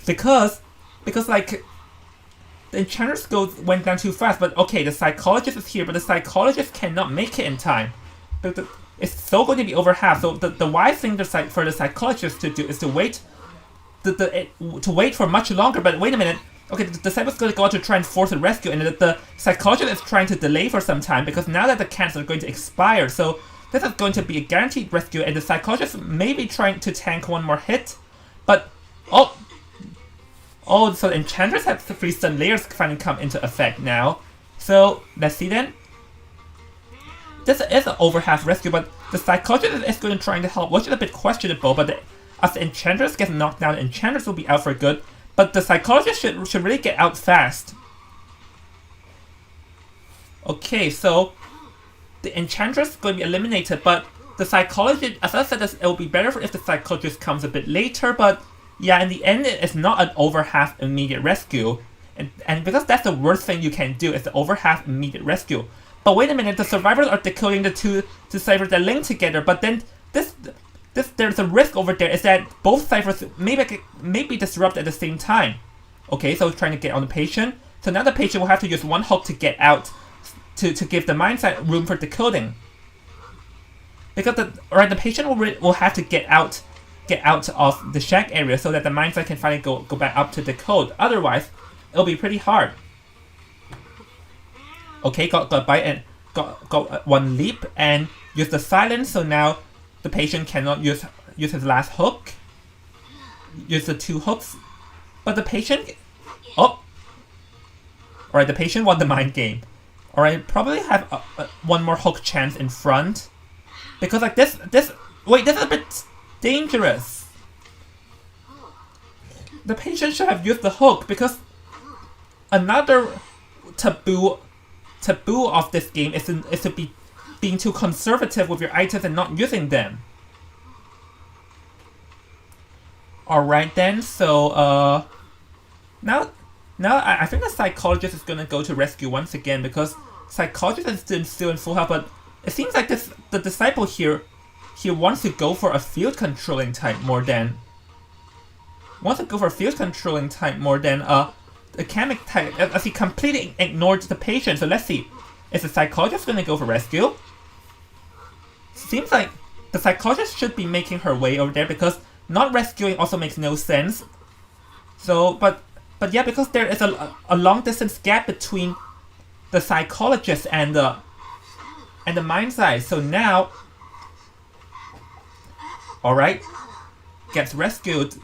Because like the Enchantress went down too fast. But okay, the Psychologist is here, but the Psychologist cannot make it in time. It's still going to be over half. So the wise thing for the Psychologist to do is to wait for much longer. But wait a minute. Okay, the Disciple's going to go out to try and force a rescue, and the Psychologist is trying to delay for some time because now that the cats are going to expire, so this is going to be a guaranteed rescue, and the Psychologist may be trying to tank one more hit, but so the Enchantress has the 3 stun layers finally come into effect now. So let's see then. This is an over half rescue, but the Psychologist is going to try to help, which is a bit questionable. But as the Enchantress gets knocked down, the Enchantress will be out for good. But the Psychologist should really get out fast. Okay, so the Enchantress is going to be eliminated, but the Psychologist, as I said, it will be better if the Psychologist comes a bit later, but yeah, in the end, it's not an over half immediate rescue. And because that's the worst thing you can do, is the over half immediate rescue. But wait a minute, the survivors are decoding the two ciphers that link together, but then there's a risk over there, is that both ciphers may be disrupted at the same time. Okay, so trying to get on the patient. So now the patient will have to use one hook to get out, to give the mindset room for decoding. Because the patient will have to get out of the shack area so that the mindset can finally go back up to decode. Otherwise, it'll be pretty hard. Okay, got a bite and got one leap and use the silence. So now the patient cannot use his last hook. Use the two hooks, but the patient, oh, all right, the patient won the mind game. All right, probably have one more hook chance in front, because like this is a bit dangerous. The patient should have used the hook, because another taboo of this game is to be being too conservative with your items and not using them. Alright then, so now I think the psychologist is gonna go to rescue once again, because psychologist is still in full health, but it seems like the disciple here wants to go for a field controlling type more than a chemic type, as he completely ignored the patient. So let's see, is the psychologist gonna go for rescue? Seems like the psychologist should be making her way over there, because not rescuing also makes no sense. So, but yeah, because there is a long distance gap between the psychologist and the mind side. So now, all right, gets rescued.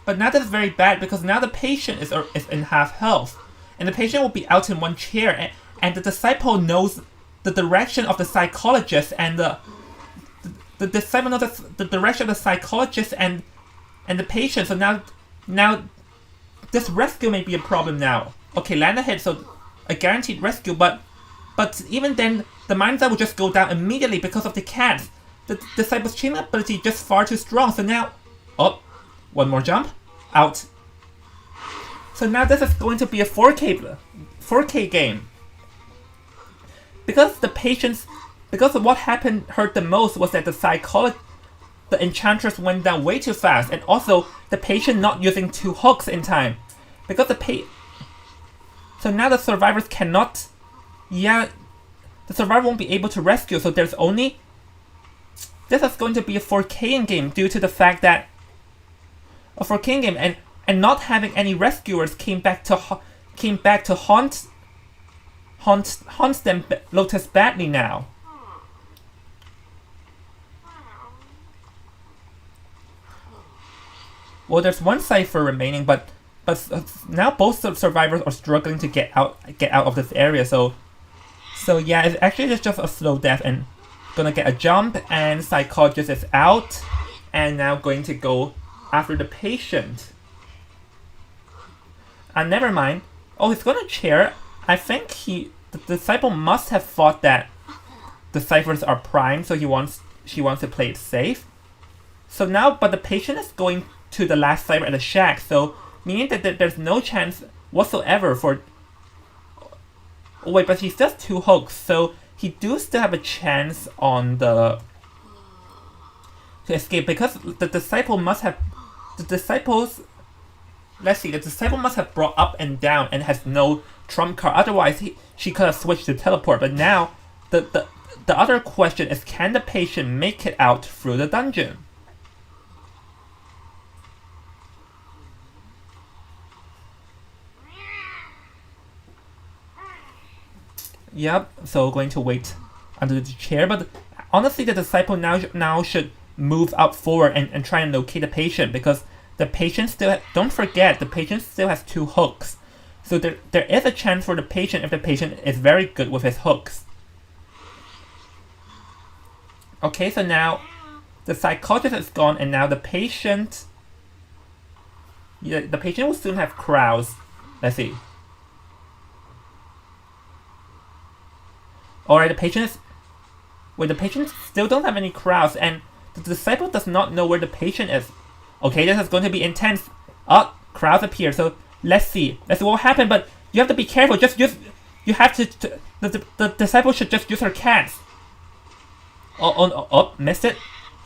But now that's very bad, because now the patient is in half health, and the patient will be out in one chair, and the disciple knows the direction of the psychologist, and the disciple knows the direction of the psychologist and the patient. So now this rescue may be a problem now. Okay, land a hit, so a guaranteed rescue, but even then the mindset will just go down immediately because of the cats. The disciple's chain ability just far too strong. So now, oh, one more jump, out. So now this is going to be a 4K game. Because what hurt the most was that the enchantress went down way too fast, and also the patient not using two hooks in time. Because so now the survivors cannot, the survivor won't be able to rescue. So this is going to be a 4K game due to the fact that a 4K game and not having any rescuers came back to haunt them, Lotus, badly now. Well, there's one cipher remaining, but now both survivors are struggling to get out of this area. So yeah, it's actually just a slow death, and gonna get a jump, and psychologist is out, and now going to go after the patient. Never mind. Oh, he's gonna chair. I think the disciple must have thought that the ciphers are primed, so she wants to play it safe. So now, but the patient is going to the last cipher at the shack, so meaning that there's no chance whatsoever for. Oh wait, but he still has two hooks, so he do still have a chance on to escape, because the disciple must have brought up and down and has no trump card. Otherwise, she could have switched to teleport. But now, the other question is, can the patient make it out through the dungeon? Yep. So going to wait under the chair. But honestly, the disciple now should move up forward and try and locate the patient, because the patient still don't forget, the patient still has two hooks. So there is a chance for the patient if the patient is very good with his hooks. Okay, so now the psychologist is gone, and now the patient will soon have crowds. Let's see. Alright, the patient still don't have any crowds, and the disciple does not know where the patient is. Okay, this is going to be intense. Oh, crowds appear. So let's see what will happen. But you have to be careful. Just use. You have to. The disciple should just use her cats. Oh, missed it.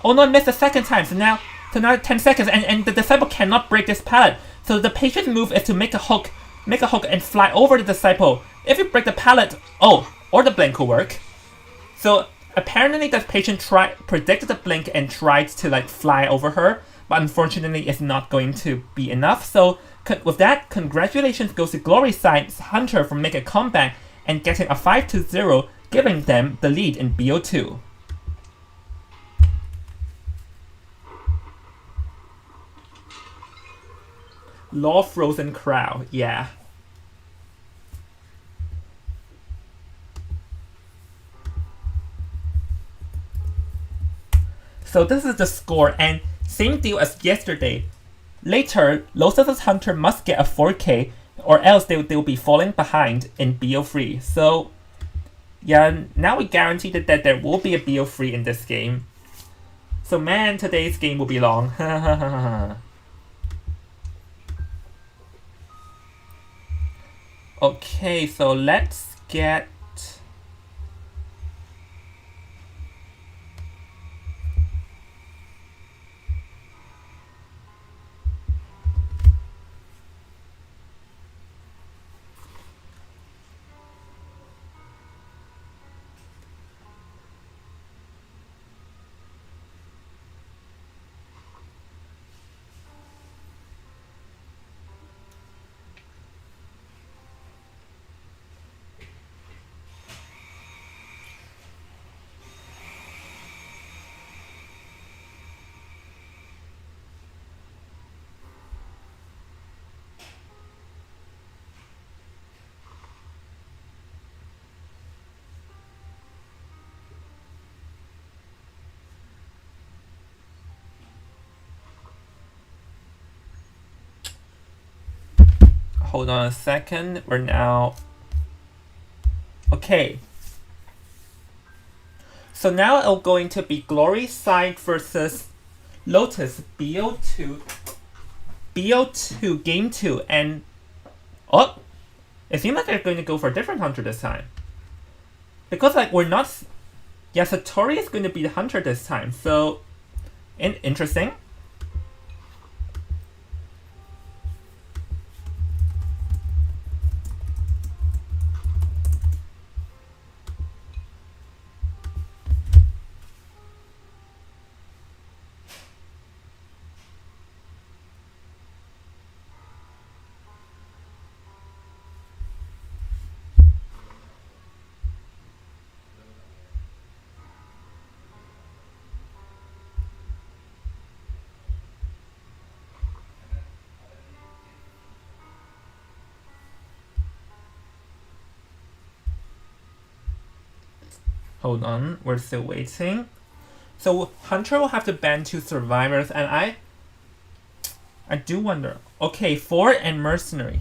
Oh no, I missed the second time. So now 10 seconds, and the disciple cannot break this pallet. So the patient's move is to make a hook and fly over the disciple. If you break the pallet, or the blink will work. So apparently the patient predicted the blink and tried to like fly over her, but unfortunately it's not going to be enough. So with that, congratulations goes to Glory Side's Hunter for making a comeback and getting a 5-0, giving them the lead in BO2. Law Frozen Crow, yeah. So this is the score, and same deal as yesterday. Later, Lotus's Hunter must get a 4K, or else they'll be falling behind in BO3. So, yeah, now we guaranteed that there will be a BO3 in this game. So man, today's game will be long. Okay, so let's get... Hold on a second, we're now... Okay. So now it's going to be Glory Side versus Lotus BO2 game 2, and it seems like they're going to go for a different hunter this time. Because like we're not... Yeah, Satori is going to be the hunter this time, so interesting. Hold on, we're still waiting. So Hunter will have to ban 2 survivors, and I do wonder. Okay, Ford and Mercenary.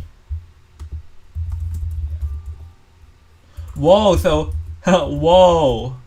Whoa, so whoa.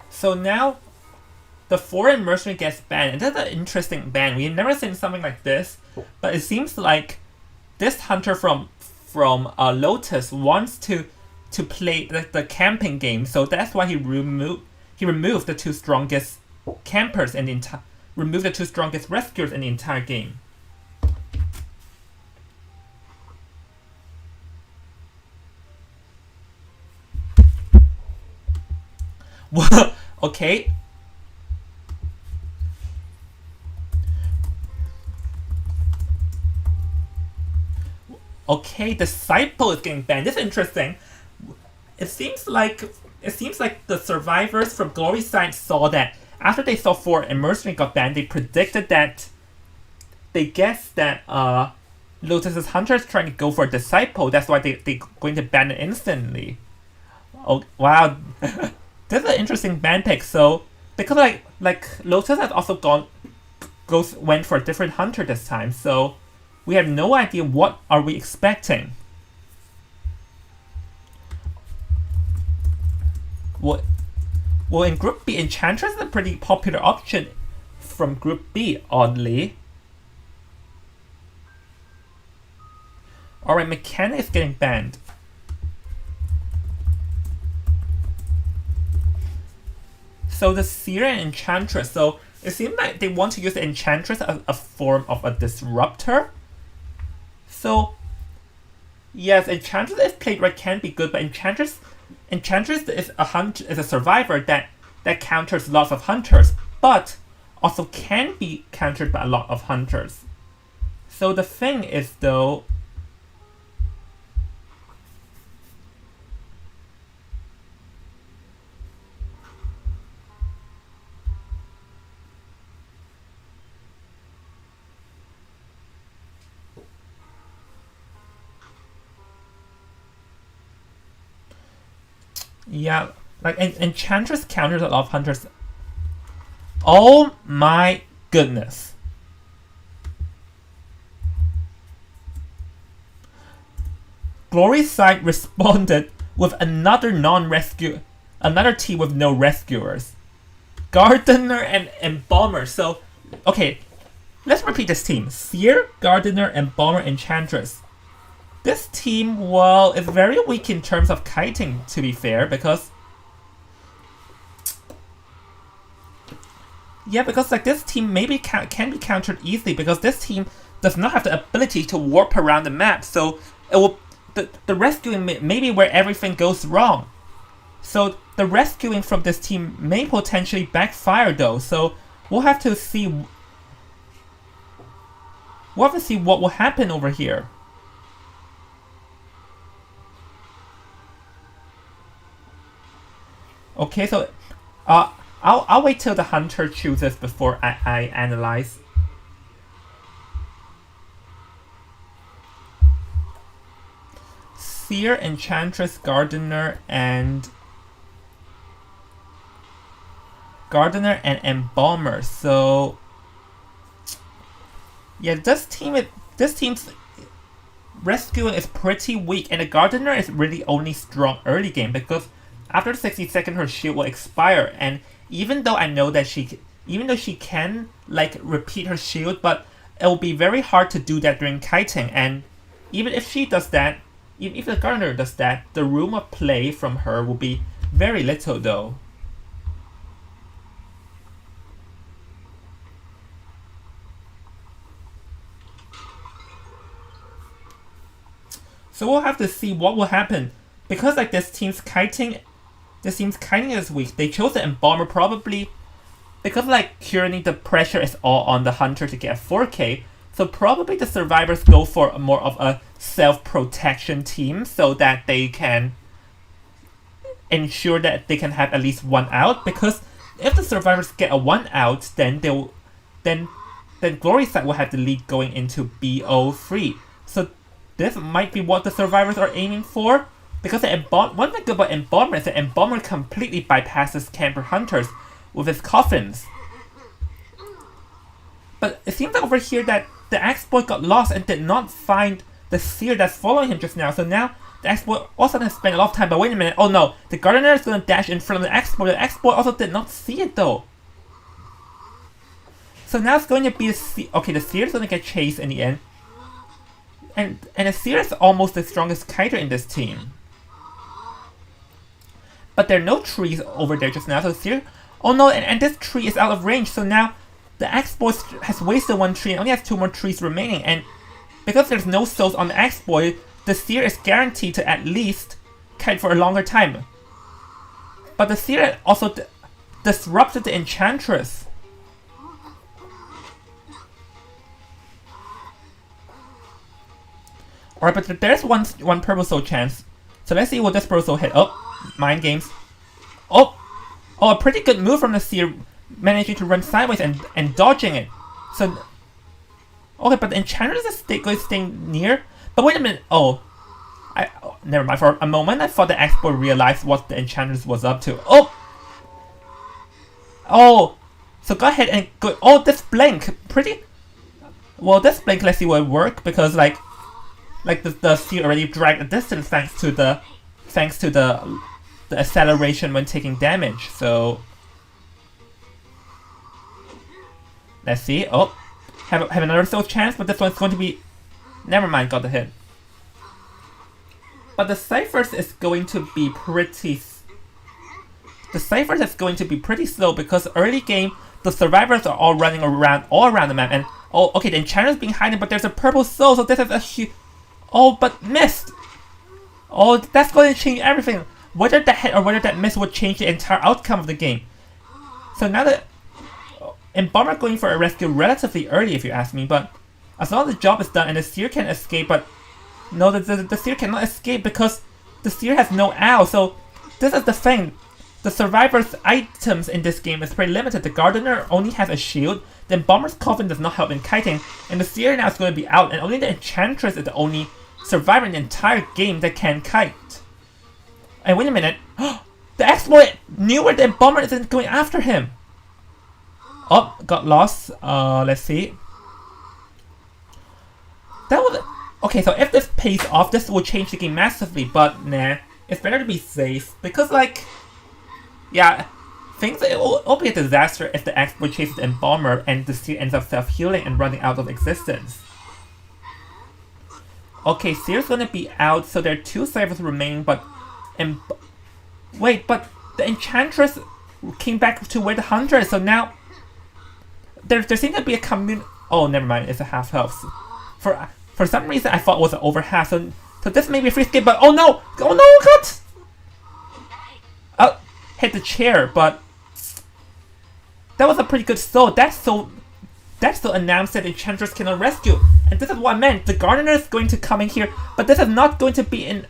So now, the Foreign Mercenary gets banned, and that's an interesting ban. We've never seen something like this, but it seems like this hunter from Lotus wants to play the camping game, so that's why he removed the 2 strongest campers and removed the 2 strongest rescuers in the entire game. Okay. Okay, Disciple is getting banned. This is interesting. It seems like the survivors from Glory Side saw that after they saw 4 and Mercenary got banned, they predicted that they guessed that Lotus's Hunter is trying to go for a Disciple. That's why they're going to ban it instantly. Oh wow. This is an interesting ban pick. So because like Lotus has also went for a different hunter this time, so we have no idea what are we expecting. Well, in Group B, Enchantress is a pretty popular option from Group B, oddly. Alright, Mechanic is getting banned. So the Seer and Enchantress, so it seems like they want to use the Enchantress as a form of a disruptor. So yes, Enchantress if played right can be good, but Enchantress is a survivor that counters lots of hunters, but also can be countered by a lot of hunters. So the thing is though, yeah, like Enchantress counters a lot of hunters. Oh my goodness. Glory Side responded with another team with no rescuers. Gardener and Embalmer. So, okay, let's repeat this team. Seer, Gardener, Embalmer, Enchantress. This team, well, is very weak in terms of kiting, to be fair, because like this team maybe can be countered easily because this team does not have the ability to warp around the map. So it will the rescuing may be where everything goes wrong. So the rescuing from this team may potentially backfire though. So we'll have to see. We'll have to see what will happen over here. Okay, so I'll wait till the hunter chooses before I analyze. Seer, Enchantress, Gardener, and Embalmer. So yeah, this team's rescuing is pretty weak, and the Gardener is really only strong early game because after 60 seconds her shield will expire, and even though I know that she can like repeat her shield, but it will be very hard to do that during kiting, and even if she does that, even if the Gardener does that, the room of play from her will be very little though. So we'll have to see what will happen. Because like this team's kiting is weak. They chose the Embalmer probably because like currently the pressure is all on the hunter to get 4K. So probably the survivors go for more of a self-protection team so that they can ensure that they can have at least one out. Because if the survivors get a one out, then Glory Side will have the lead going into BO3. So this might be what the survivors are aiming for. Because one thing about Embalmer is that Embalmer completely bypasses camper hunters with his coffins. But it seems like over here that the Axe-Boy got lost and did not find the Seer that's following him just now. So now the Axe-Boy also has spent a lot of time. But wait a minute, oh no, the Gardener is going to dash in front of the Axe-Boy. The Axe-Boy also did not see it though. So now it's going to be the Seer is going to get chased in the end. And the Seer is almost the strongest kiter in this team. But there are no trees over there just now, so Seer... Oh no, and this tree is out of range, so now the Axe-Boy has wasted one tree and only has 2 more trees remaining, and because there's no souls on the Axe-Boy, the Seer is guaranteed to at least kite for a longer time. But the Seer also disrupted the Enchantress. Alright, but there's one purple soul chance. So let's see what this purple soul hit. Oh, mind games. Oh, a pretty good move from the Seer, managing to run sideways and dodging it. So, okay, but the Enchantress is staying near. But wait a minute. Oh, never mind. For a moment, I thought the X-Boy realized what the Enchantress was up to. Oh, so go ahead and go. Oh, this blink, pretty. Well, this blink, let's see will work because like the Seer already dragged a distance thanks to the acceleration when taking damage. So let's see. Oh, have another soul chance, but this one's going to be. Never mind, got the hit. But the Cyphers is going to be pretty. The Cyphers is going to be pretty slow because early game the survivors are all running all around the map, and oh, okay, the Enchantress being hiding, but there's a purple soul, so this is a huge. Oh, but missed. Oh, that's going to change everything. Whether that hit or whether that miss would change the entire outcome of the game. So now that Embalmer going for a rescue relatively early, if you ask me, but as long as the job is done and the Seer can escape, but no, the Seer cannot escape because the Seer has no owl. So this is the thing. The survivors' items in this game is pretty limited. The Gardener only has a shield, the Embalmer's Coffin does not help in kiting, and the Seer now is going to be out, and only the Enchantress is the only survivor in the entire game that can kite. And wait a minute, the X-Boy knew where the Embalmer isn't going after him. Oh, got lost. Let's see. That was okay. So if this pays off, this will change the game massively. But nah, it's better to be safe because, like, yeah, it will be a disaster if the X-Boy chases the Embalmer and the Seer ends up self-healing and running out of existence. Okay, Seer's gonna be out, so there are 2 Cyphers remaining, but wait, but the Enchantress came back to where the Hunter is, so now there seems to be a oh, never mind, it's a half health. For some reason, I thought it was an over half, so this may be a free skip, but oh no, cut! Oh, hit the chair, but that was a pretty good soul. That soul announced that Enchantress cannot rescue, and this is what I meant. The Gardener is going to come in here, but this is not going to be in.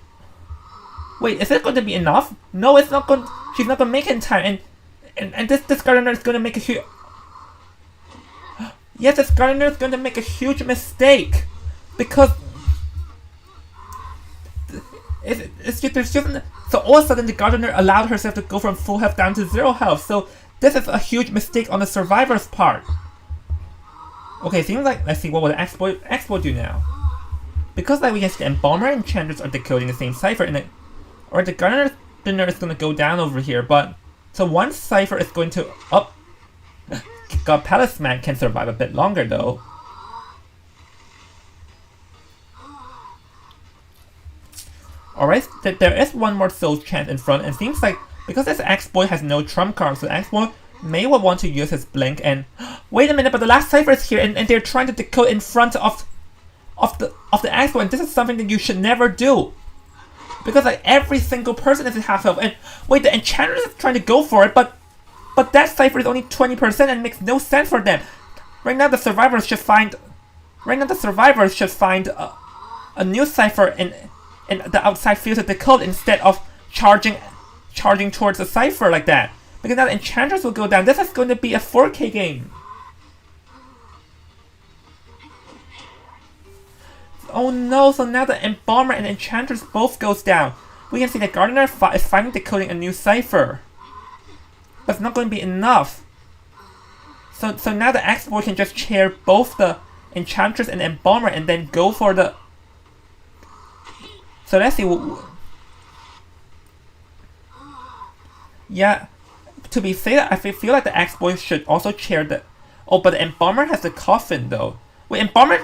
Wait, is it going to be enough? No, it's not going. She's not going to make it in time, and this Gardener is going to make a huge. Yes, this Gardener is going to make a huge mistake, because it's just there's just so all of a sudden the Gardener allowed herself to go from full health down to 0 health. So this is a huge mistake on the survivor's part. Okay, seems like, let's see, what will the X-Boy do now? Because like we can see the Embalmer and Enchantress are decoding the same Cypher, and or the Gardener is going to go down over here, but so one Cypher is going to up. God, Palisman can survive a bit longer though. Alright, there is one more soul chance in front, and it seems like because this X-Boy has no trump card, so X-Boy may well want to use his blink, and wait a minute, but the last Cypher is here, and they're trying to decode in front of the X-Boy, and this is something that you should never do. Because like every single person is in half health, and wait, the Enchantress is trying to go for it, but that Cypher is only 20% and makes no sense for them. Right now the survivors should find a new Cypher in the outside field to decode instead of charging towards the Cypher like that. Because now the Enchantress will go down. This is going to be a 4K game. Oh no, so now the Embalmer and Enchantress both goes down. We can see the Gardener is finally decoding a new Cypher. But it's not going to be enough. So now the X-Boy can just chair both the Enchantress and Embalmer and then go for the... So let's see. Yeah, to be safe, I feel like the X-Boy should also chair the... Oh, but the Embalmer has the Coffin though. Wait, Embalmer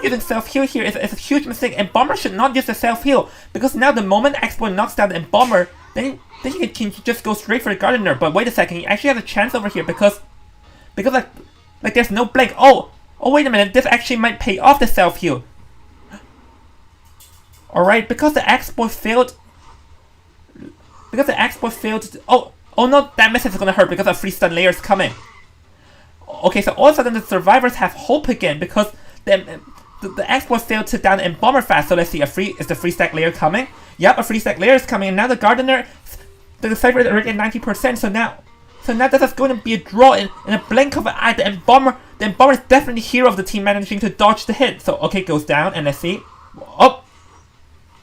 using self-heal here is a huge mistake. Embalmer should not use the self-heal, because now the moment X-Boy knocks down the Embalmer, then he can just go straight for the Gardener. But wait a second, he actually has a chance over here because like there's no blink. Oh wait a minute, this actually might pay off the self-heal. Alright, because the X-Boy failed. Oh no, that miss is gonna hurt because a free stun layer is coming. Okay, so all of a sudden the survivors have hope again because the the export failed to down the Embomber fast. So let's see, is the free stack layer coming? Yep, a free stack layer is coming, and now the Gardener, the Cypher is already at 90%. So now this is going to be a draw in a blink of an eye. The Embomber is definitely hero of the team, managing to dodge the hit. So okay, goes down, and let's see. Oh,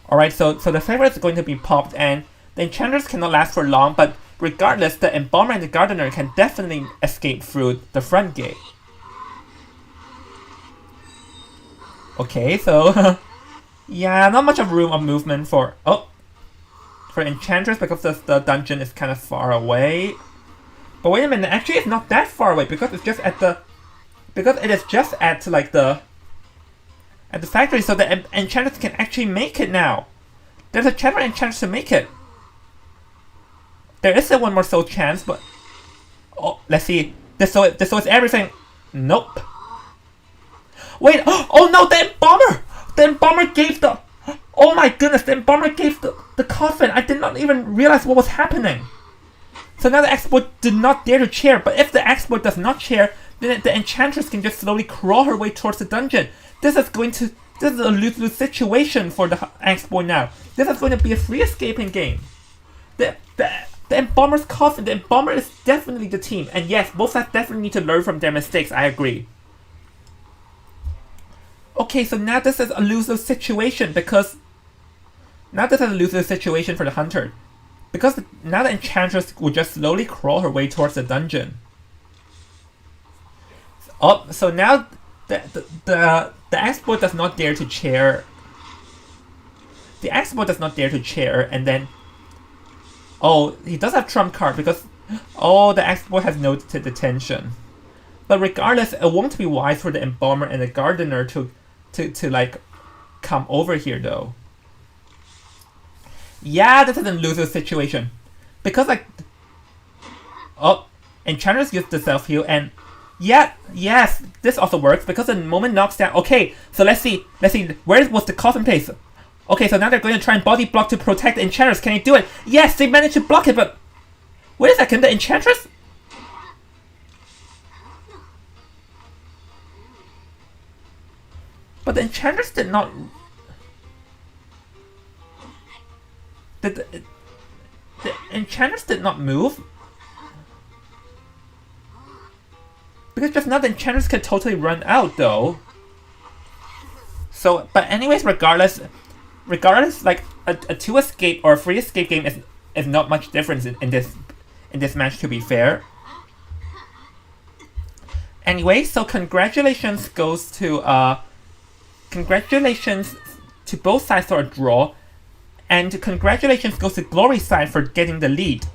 all right. So the Cypher is going to be popped, and the Enchanters cannot last for long. But regardless, the Embomber and the Gardener can definitely escape through the front gate. Okay, so yeah, not much of room of movement for Enchantress because the dungeon is kind of far away. But wait a minute, actually it's not that far away because it's just at the factory, so the Enchantress can actually make it now. There's a chance for Enchantress to make it. There is a one more soul chance, but let's see. This soul is everything. Nope. Wait, oh no, the Embomber! The Embomber gave the... Oh my goodness, the Embomber gave the coffin. I did not even realize what was happening. So now the export did not dare to chair, but if the export does not chair, then the Enchantress can just slowly crawl her way towards the dungeon. This is a lose-lose situation for the export now. This is going to be a free escaping game. The Embomber's coffin, the Embomber is definitely the team. And yes, both sides definitely need to learn from their mistakes, I agree. Okay, so now this is a lose-lose situation because... Now this is a lose-lose situation for the Hunter. Because now the Enchantress will just slowly crawl her way towards the dungeon. Oh, so now the export does not dare to chair. The export does not dare to chair, and then... Oh, he does have trump card because... Oh, the export has noted the tension. But regardless, it won't be wise for the Embomber and the Gardener to like come over here though. Yeah, this is a loser situation. Because like Enchantress used the self-heal and yes, this also works because the moment knocks down. Okay, so let's see, where was the coffin place? Okay, so now they're going to try and body block to protect the Enchantress. Can he do it? Yes, they managed to block it, but wait a second, the Enchantress? But the Enchantress did not... The Enchantress did not move. Because just now the Enchantress could totally run out though. So, but anyways, regardless, like a 2 escape or a 3 escape game is not much difference in this match, to be fair. Anyway, so congratulations to both sides for a draw, and congratulations goes to Glory side for getting the lead.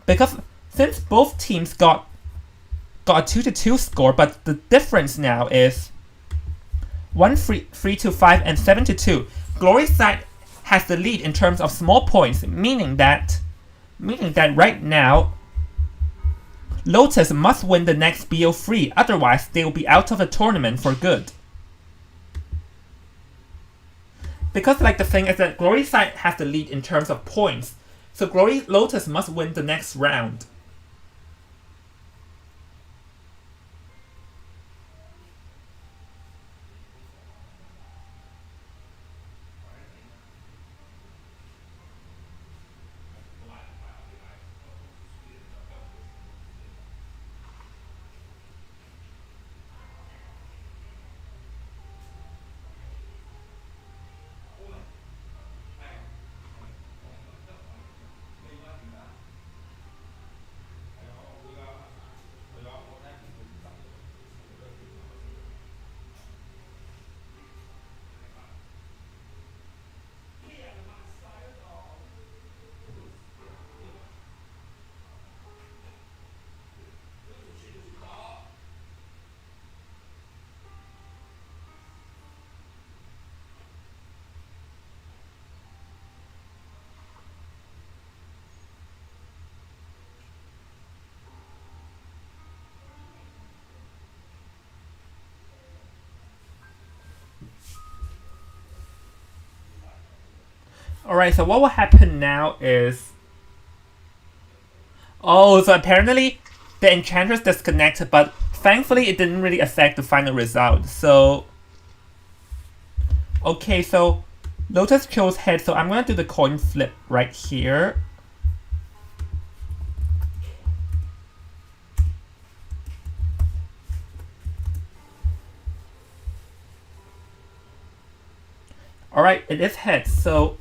Because since both teams got a 2-2 score, but the difference now is 3-5 and 7-2. Glory side has the lead in terms of small points, meaning that right now Lotus must win the next BO3, otherwise they will be out of the tournament for good. Because like the thing is that Glory side has the lead in terms of points, so Lotus must win the next round. Alright, so what will happen now is... Oh, so apparently the Enchantress disconnected, but thankfully it didn't really affect the final result. So, okay, so Lotus chose head, so I'm gonna do the coin flip right here. Alright, it is head, so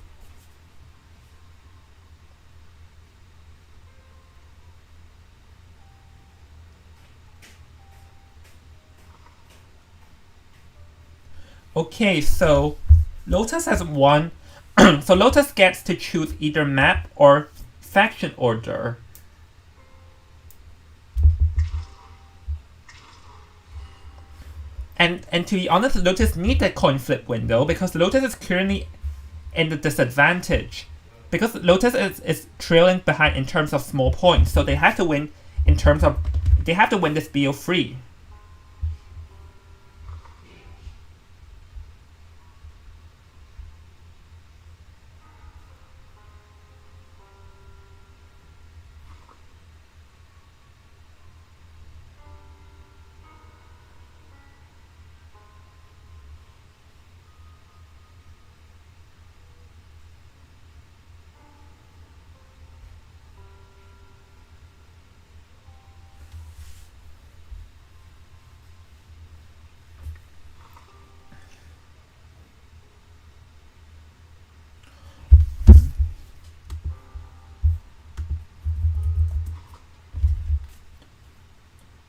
okay, so Lotus has won. So Lotus gets to choose either map or faction order. And to be honest, Lotus need that coin flip window because Lotus is currently in the disadvantage. Because Lotus is trailing behind in terms of small points, so they have to win in terms of they have to win this BO3.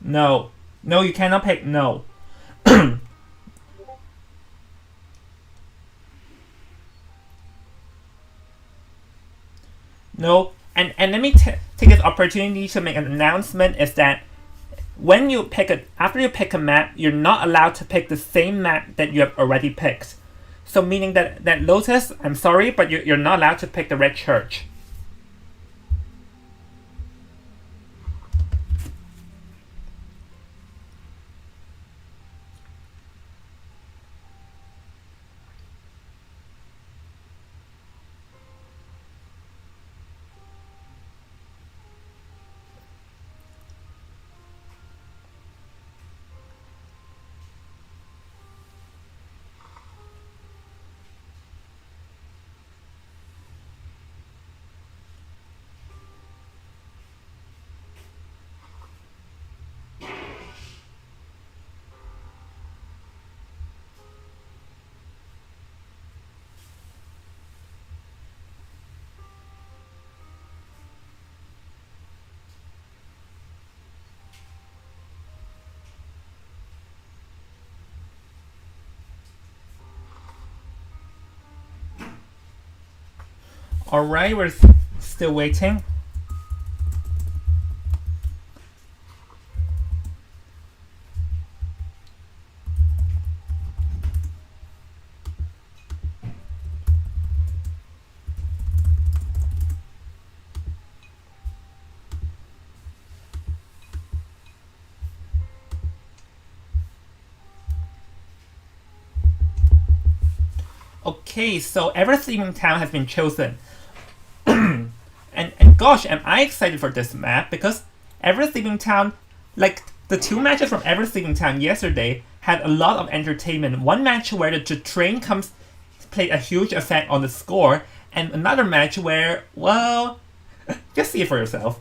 No. No, you cannot pick no. No. And let me take this opportunity to make an announcement is that when you pick after you pick a map, you're not allowed to pick the same map that you have already picked. So meaning that Lotus, I'm sorry, but you're not allowed to pick the Red Church. Alright, we're still waiting. Okay, so Ever Sleeping Town has been chosen. and gosh, am I excited for this map because Ever Sleeping Town, like the two matches from Ever Sleeping Town yesterday, had a lot of entertainment. One match where the train comes played a huge effect on the score, and another match where, well, just see it for yourself.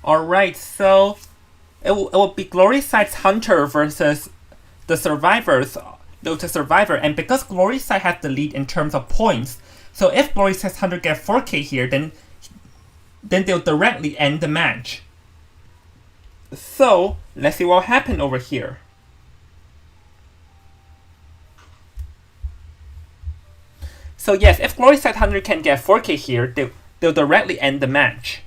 Alright, so it will be Glory Side's Hunter versus the Survivors, Lotus Survivor, and because Glory Side has the lead in terms of points, so if Glory Side's Hunter get 4K here, then they'll directly end the match. So let's see what will happen over here. So yes, if Glory Side Hunter can get 4K here, they'll directly end the match.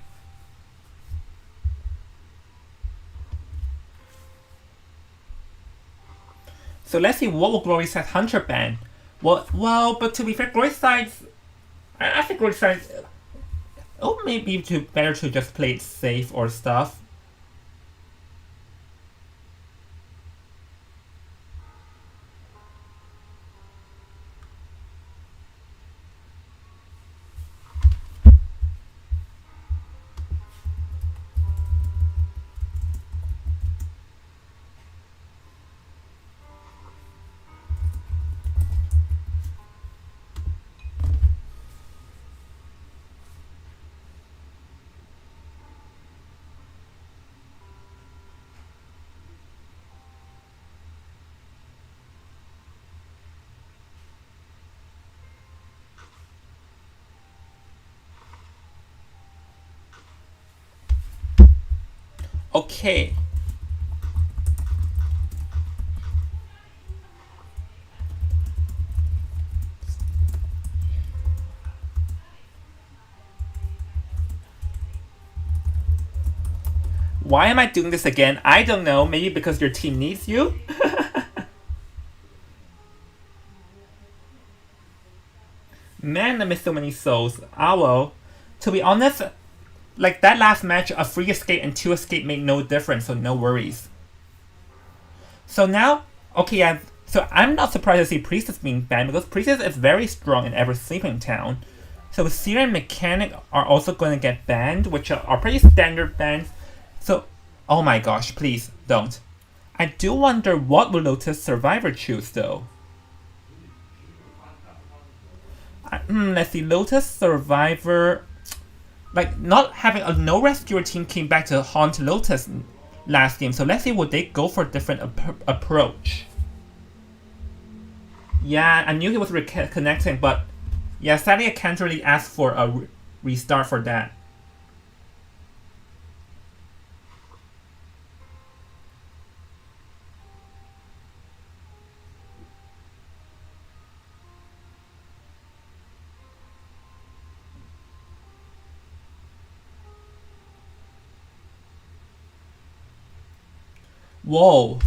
So let's see what will Glory Side Hunter ban. Well, but to be fair, Glory Side's, I think Glory Side's, oh, maybe better to just play it safe or stuff. Okay. Why am I doing this again? I don't know. Maybe because your team needs you? Man, I miss so many souls. Ah well. To be honest, like that last match, a 3 escape and 2 escape made no difference, so no worries. So now, okay, yeah, so I'm not surprised to see Priestess being banned because Priestess is very strong in Ever Sleeping Town. So Seer and Mechanic are also going to get banned, which are pretty standard bans. So, oh my gosh, please don't. I do wonder what will Lotus Survivor choose though. Let's see, Lotus Survivor, like not having a no rescuer team came back to haunt Lotus last game. So let's see, would they go for a different approach? Yeah, I knew he was reconnecting, but yeah, sadly I can't really ask for a restart for that. Whoa.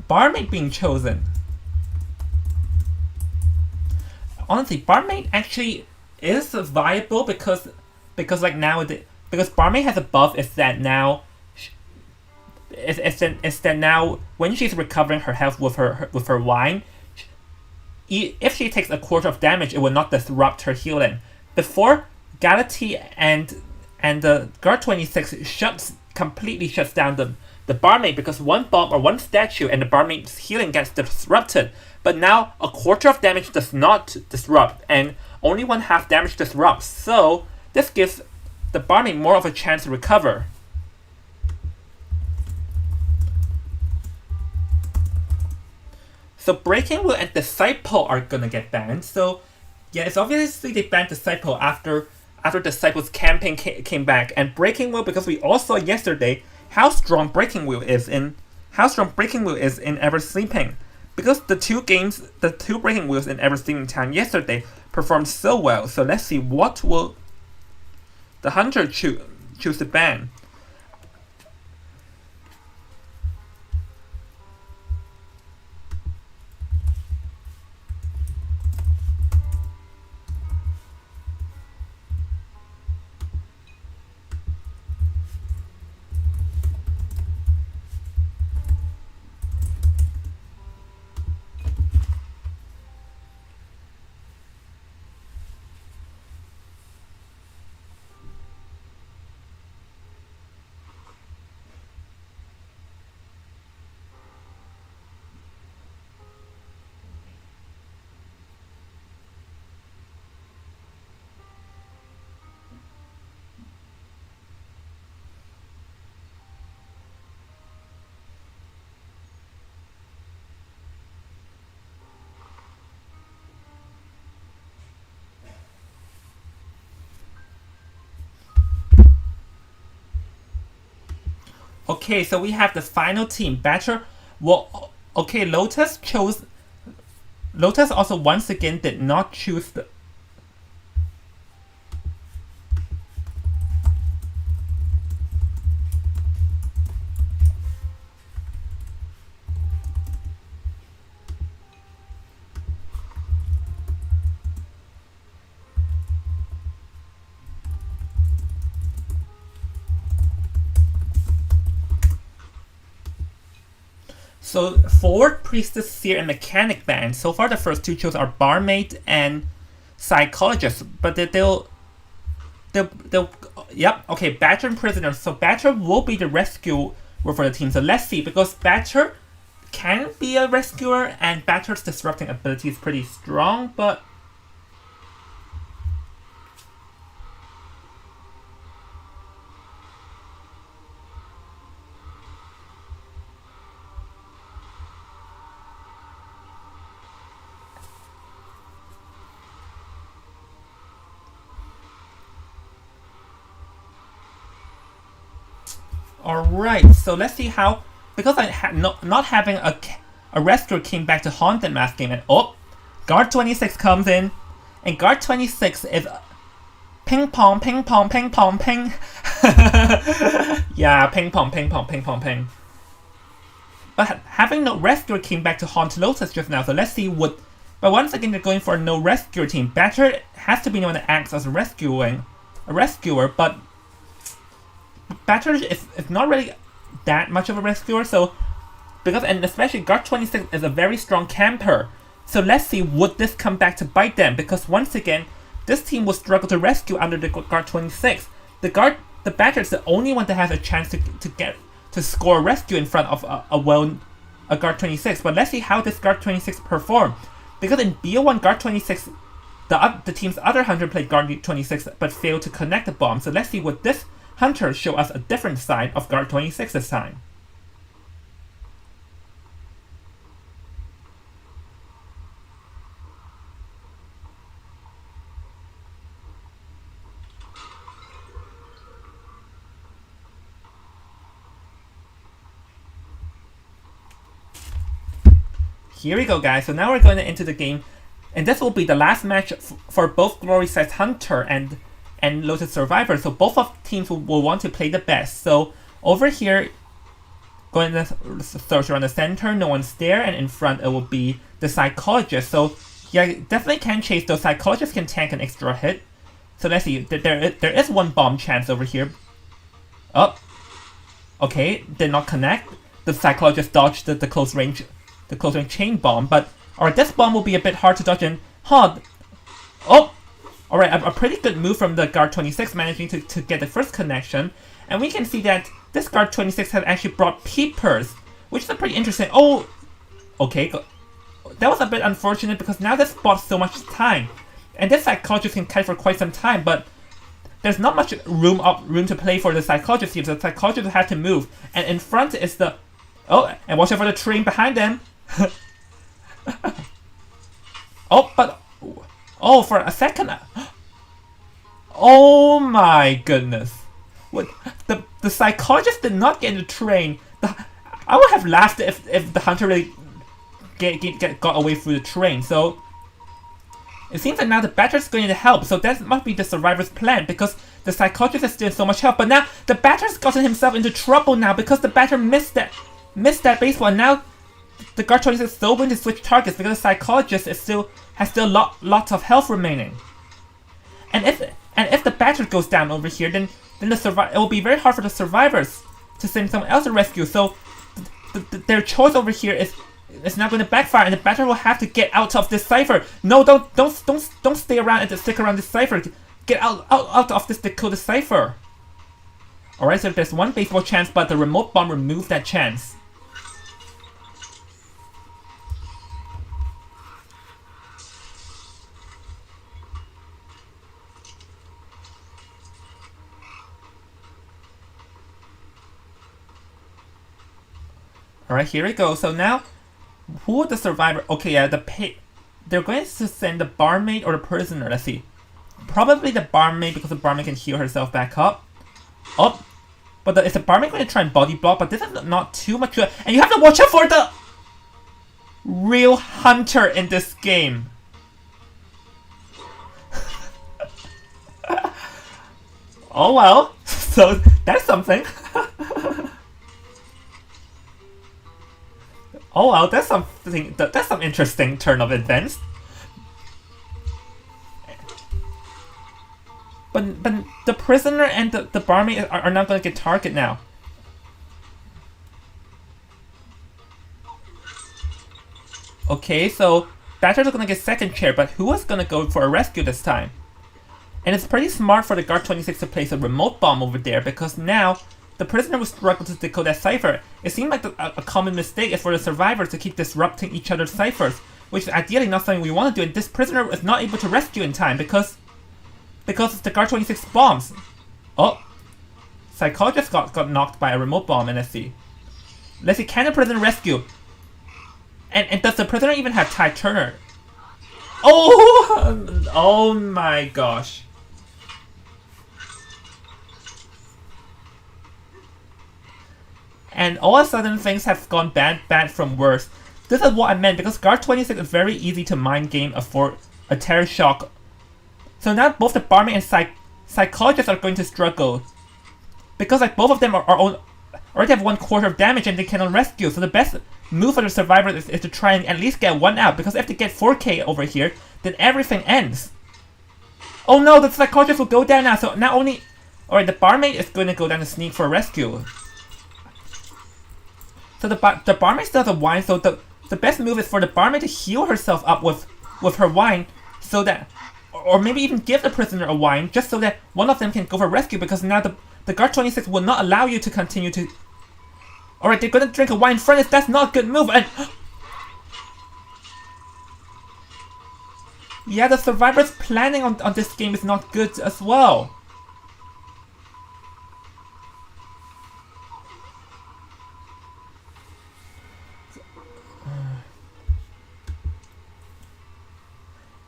Barmaid being chosen. Honestly, Barmaid actually is viable because like now because Barmaid has a buff is that now is that now when she's recovering her health with her wine, if she takes a quarter of damage, it will not disrupt her healing. Before, Galati and the Guard 26 completely shuts down the barmaid because one bomb or one statue and the barmaid's healing gets disrupted. But now a quarter of damage does not disrupt and only 1/2 damage disrupts. So this gives the barmaid more of a chance to recover. So Breaking Wheel and Disciple are gonna get banned. So yeah, it's obviously they banned Disciple after Disciple's campaign came back, and Breaking Wheel because we all saw yesterday how strong Breaking Wheel is in Ever Sleeping. Because the two Breaking Wheels in Ever Sleeping Town yesterday performed so well. So let's see, what will the Hunter choose to ban? Okay, so we have the final team. Batcher. Well, okay, Lotus chose. Lotus also once again did not choose the. So for Priestess, Seer, and Mechanic band, so far the first two choices are Barmaid and Psychologist, but they'll yep, okay, Badger and Prisoner. So Badger will be the rescuer for the team. So let's see, because Badger can be a rescuer and Badger's disrupting ability is pretty strong, but alright, so let's see how, because not having a rescuer came back to haunt them last game, and oh, Guard 26 comes in, and Guard 26 is ping pong, ping pong, ping pong, ping. Yeah, ping pong, ping pong, ping pong, ping. But having no rescuer came back to haunt Lotus just now, so let's see what. But once again, they're going for a no rescuer team. Badger has to be the one that acts as a rescuer, but Badger is not really that much of a rescuer, so and especially Guard 26 is a very strong camper. So let's see, would this come back to bite them? Because once again, this team will struggle to rescue under the Guard 26. The Badger is the only one that has a chance to score a rescue in front of a Guard 26. But let's see how this Guard 26 perform. Because in BO1, Guard 26, the team's other hunter played Guard 26 but failed to connect the bomb. So let's see, would this hunter show us a different side of Guard 26 this time. Here we go, guys. So now we're going into the game, and this will be the last match for both Glory Side's Hunter and Lotus Survivor. So both of teams will want to play the best. So over here, going to search around the center, no one's there, and in front it will be the Psychologist. So yeah, definitely can chase. Those Psychologists can tank an extra hit. So let's see, there is one bomb chance over here. Oh, okay, did not connect. The Psychologist dodged the close range chain bomb, but alright, this bomb will be a bit hard to dodge, and oh, alright, a pretty good move from the Guard 26, managing to get the first connection, and we can see that this Guard 26 has actually brought Peepers, which is a pretty interesting. Oh, okay, that was a bit unfortunate because now this bought so much time, and this Psychologist can kite for quite some time, but there's not much room to play for the Psychologist here, so the Psychologist will have to move, and in front is the and watch out for the train behind them. For a second. Oh my goodness. What the Psychologist did not get in the train. I would have laughed if the hunter really got away through the train. So it seems that now the Badger's going to help. So that must be the Survivor's plan, because the Psychologist is still so much help. But now the Badger's gotten himself into trouble now because the Badger missed that baseball, and now the Guard 26 is still going to switch targets because the Psychologist has still lots of health remaining. And if the Badger goes down over here, then it will be very hard for the Survivors to send someone else to rescue. So their choice over here is not going to backfire, and the Badger will have to get out of this cipher. No, don't stay around and stick around this cipher. Get out of this Dakota cipher. Alright, so there's one baseball chance, but the remote bomb removed that chance. Alright, here we go. So now, who would the Survivor? Okay, yeah, they're going to send the Barmaid or the Prisoner. Let's see. Probably the Barmaid, because the Barmaid can heal herself back up. Oh, But is the barmaid going to try and body block? But this is not too much. And you have to watch out for the real hunter in this game. Oh well, so that's something. Oh well, that's something. That's some interesting turn of events. But the prisoner and the barmaid are not going to get target now. Okay, so Badger's going to get second chair, but who was going to go for a rescue this time? And it's pretty smart for the Guard 26 to place a remote bomb over there, because now the prisoner will struggle to decode that cipher. It seemed like a common mistake is for the survivors to keep disrupting each other's ciphers, which is ideally not something we want to do, and this prisoner is not able to rescue in time because the Guard 26 bombs. Oh, Psychologist got knocked by a remote bomb, and let's see, can the prisoner rescue? And does the prisoner even have Ty Turner? Oh, oh my gosh. And all of a sudden things have gone bad from worse. This is what I meant, because Guard 26 is very easy to mind game for a terror shock. So now both the barmaid and Psychologist are going to struggle. Because like both of them already have 1/4 of damage and they cannot rescue. So the best move for the survivors is to try and at least get one out. Because if they get 4k over here, then everything ends. Oh no, the Psychologist will go down now. So not only... Alright, the barmaid is going to go down to sneak for a rescue. So the barmaid still has a wine, so the best move is for the barmaid to heal herself up with her wine, so that, or maybe even give the prisoner a wine, just so that one of them can go for rescue, because now the Guard 26 will not allow you to continue to... Alright, they're gonna drink a wine furnace, that's not a good move, and... Yeah, the survivors' planning on this game is not good as well.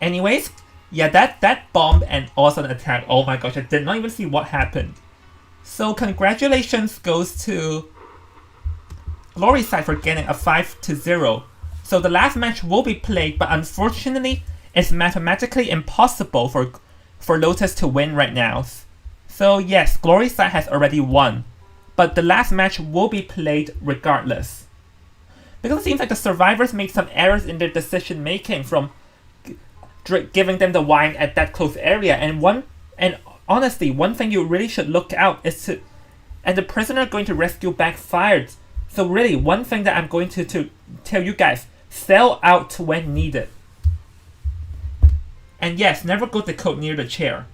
Anyways, yeah, that bomb and also an attack, oh my gosh, I did not even see what happened. So congratulations goes to Glory side for getting a 5-0. So the last match will be played, but unfortunately, it's mathematically impossible for Lotus to win right now. So yes, Glory side has already won, but the last match will be played regardless. Because it seems like the survivors made some errors in their decision making from giving them the wine at that close area, and honestly, one thing you really should look out is to, and the prisoner going to rescue backfired. So really, one thing that I'm going to tell you guys, sell out when needed. And yes, never go to code near the chair.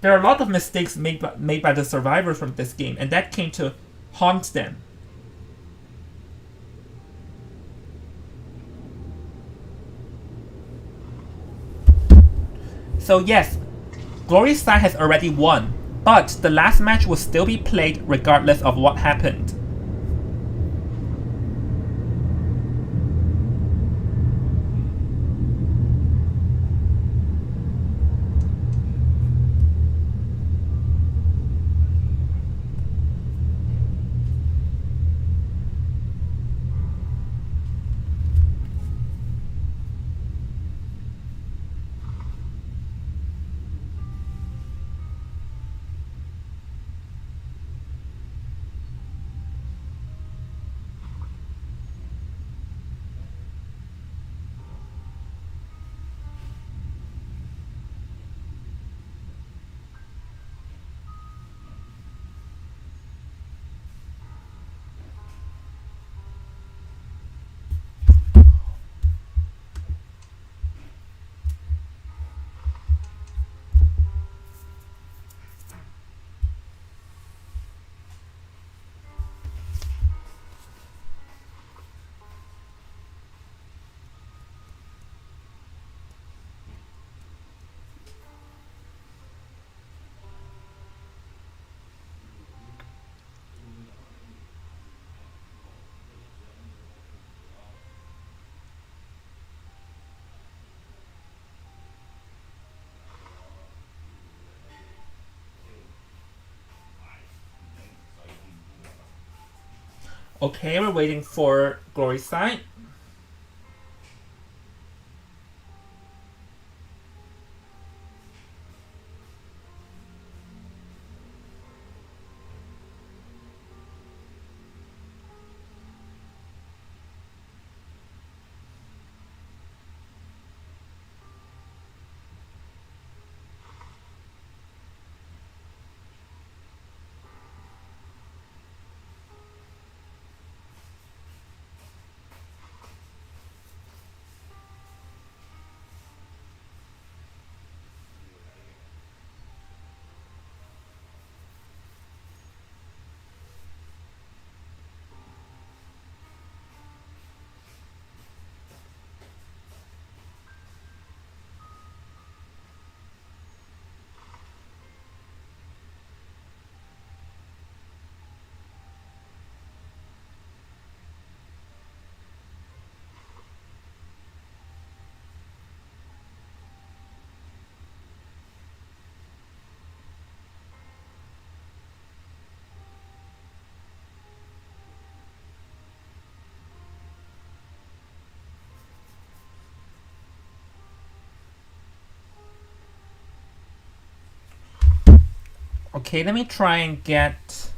There are a lot of mistakes made by the survivors from this game, and that came to haunt them. So yes, Glory side has already won, but the last match will still be played regardless of what happened. Okay, we're waiting for Glory side. Okay, let me try and get.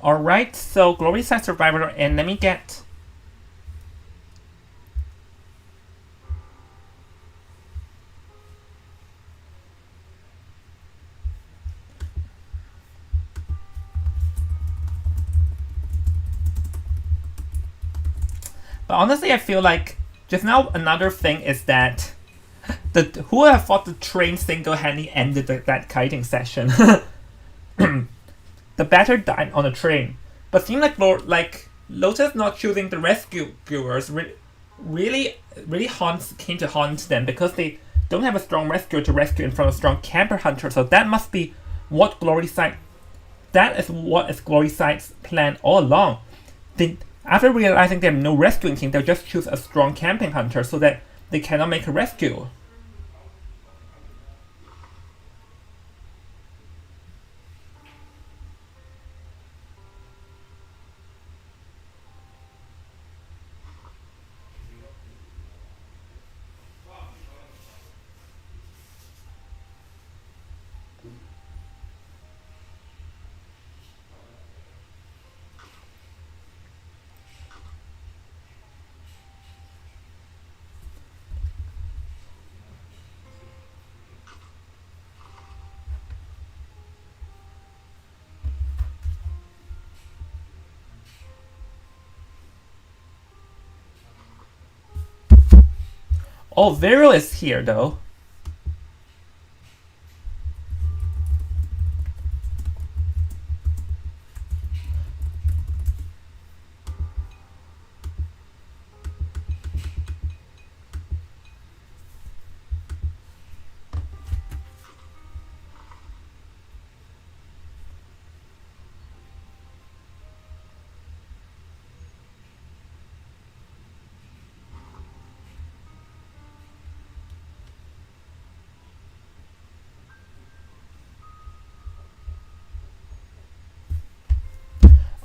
Alright, so Glory side survivor, and let me get. But honestly, I feel like just now another thing is that who would have thought the train single-handedly ended that kiting session? The batter died on the train, but seemed like Lotus not choosing the rescuers really came to haunt them because they don't have a strong rescuer to rescue in front of a strong camper hunter. So that must be what that is what is Glory side's plan all along. After realizing they have no rescuing team, they'll just choose a strong camping hunter so that they cannot make a rescue. Oh, Vero is here though.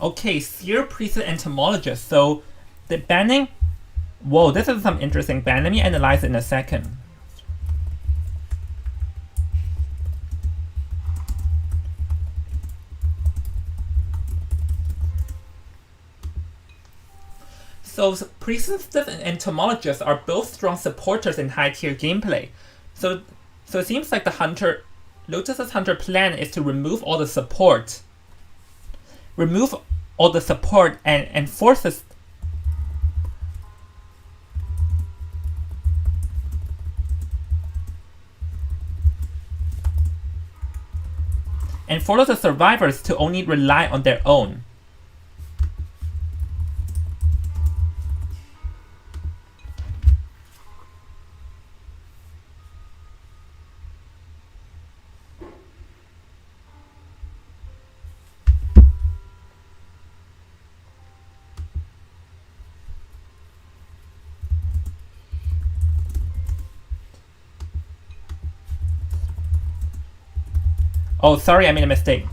Okay, Seer, Priestess, Entomologist. So the banning. Whoa, this is some interesting ban. Let me analyze it in a second. So Priestess and Entomologist are both strong supporters in high tier gameplay. So it seems like Lotus's hunter plan is to remove all the support. And forces and force the survivors to only rely on their own. Oh, sorry, I made a mistake.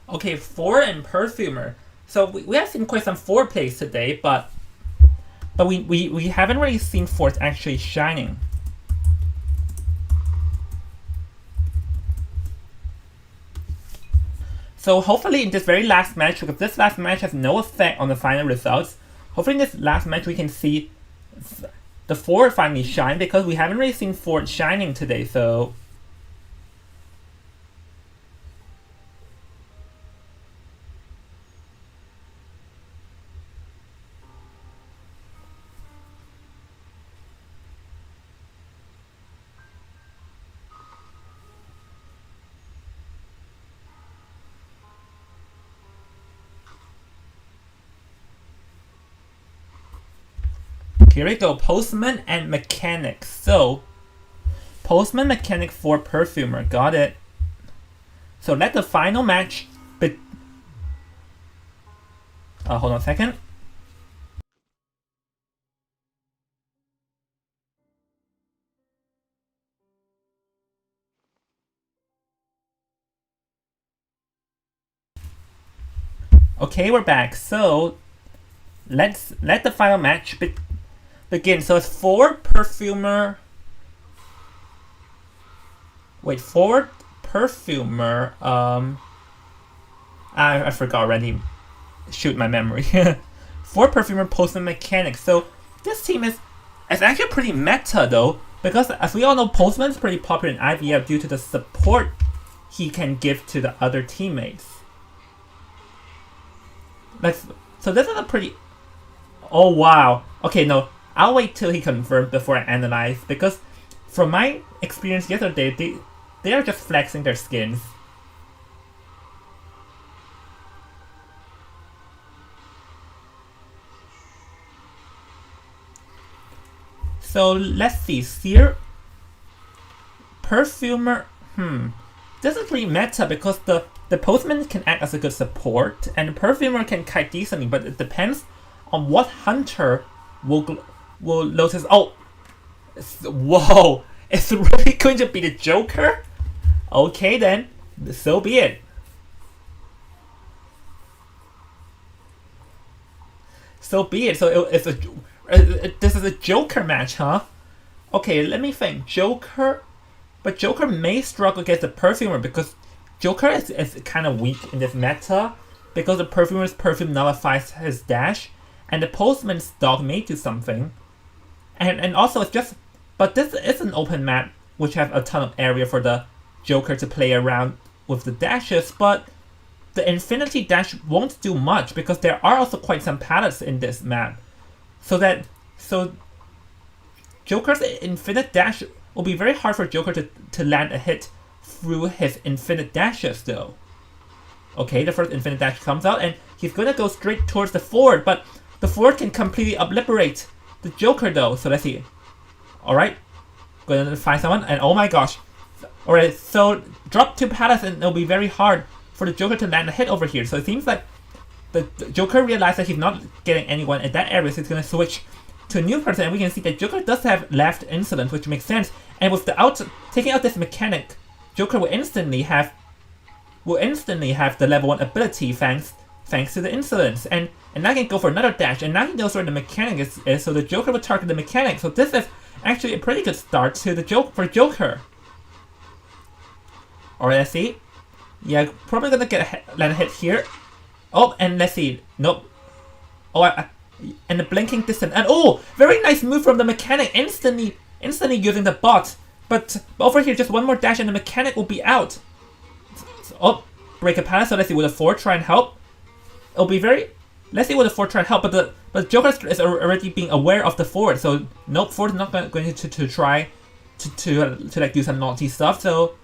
Okay, Ford and Perfumer. So we have seen quite some Ford plays today, but we haven't really seen Ford actually shining. So hopefully in this very last match, because this last match has no effect on the final results, hopefully in this last match we can see the Ford finally shine, because we haven't really seen Ford shining today, so... Here we go, Postman and Mechanic. So, Postman, Mechanic for Perfumer, got it. So let the final match be... hold on a second. Okay, we're back. So, let the final match begin. So it's Ford, Perfumer... Wait, Ford, Perfumer, I forgot already. Shoot my memory. Ford, Perfumer, Postman, Mechanic. So this team is actually pretty meta though, because as we all know, Postman's pretty popular in IVF due to the support he can give to the other teammates. So this is a pretty... Oh wow. Okay, no, I'll wait till he confirms before I analyze, because from my experience yesterday, they are just flexing their skins. So let's see, Seer, Perfumer, this is pretty meta because the Postman can act as a good support and the Perfumer can kite decently, but it depends on what hunter will notice. Oh, whoa, it's really going to be the Joker? Okay then, so be it. So be it. So this is a Joker match, huh? Okay, let me think. Joker, but Joker may struggle against the Perfumer because Joker is kind of weak in this meta because the Perfumer's perfume nullifies his dash, and the Postman's dog may do something, and also it's just. But this is an open map which has a ton of area for the Joker to play around with the dashes, but the Infinity Dash won't do much because there are also quite some palettes in this map. So Joker's Infinite Dash will be very hard for Joker to land a hit through his Infinite Dashes though. Okay, the first Infinite Dash comes out and he's gonna go straight towards the Ford, but the Ford can completely obliterate the Joker though, so let's see. Alright, gonna find someone, and oh my gosh. Alright, so drop 2 pallets and it'll be very hard for the Joker to land a hit over here. So it seems like the Joker realized that he's not getting anyone in that area, so he's gonna switch to a new person, and we can see that Joker does have left insolence, which makes sense. And with the taking out this mechanic, Joker will instantly have the level 1 ability thanks to the insolence. And now he can go for another dash, and now he knows where the mechanic is, so the Joker will target the mechanic. So this is actually a pretty good start to the for Joker. Alright, let's see. Yeah, probably gonna land a hit here. Oh, and let's see. Nope. Oh, and the blinking distance. And oh, very nice move from the mechanic. Instantly using the bot. But over here, just one more dash and the mechanic will be out. So, oh, break a pallet. So let's see, will the 4 try and help? It'll be very... Let's see, will the 4 try and help? But Joker is already being aware of the 4. So nope, 4 is not going to try to like do some naughty stuff. So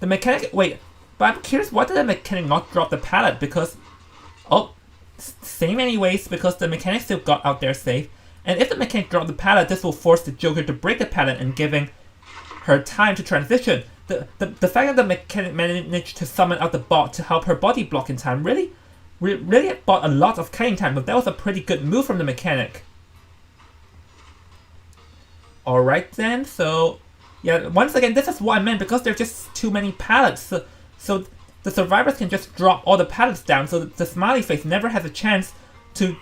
the mechanic... Wait, but I'm curious, why did the mechanic not drop the pallet? Because... Oh, same anyways, because the mechanic still got out there safe. And if the mechanic dropped the pallet, this will force the Joker to break the pallet and giving her time to transition. The fact that the mechanic managed to summon out the bot to help her body block in time really bought a lot of kiting time, but that was a pretty good move from the mechanic. Alright then, so yeah, once again, this is what I meant, because there's just too many pallets. So the survivors can just drop all the pallets down, so the smiley face never has a chance to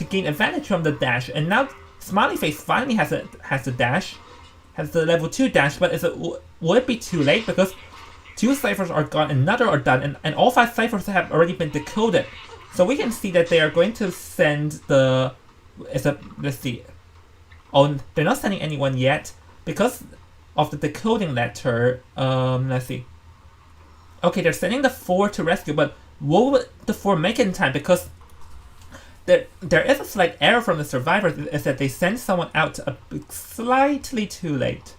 gain advantage from the dash. And now smiley face finally has the dash, has the level 2 dash, but will it be too late? Because 2 ciphers are gone, another are done, and all 5 ciphers have already been decoded. So we can see that they are going to send the... let's see. Oh, they're not sending anyone yet because of the decoding letter. Let's see. Okay, they're sending the 4 to rescue, but will the 4 make it in time? Because there is a slight error from the survivors, is that they send someone out slightly too late.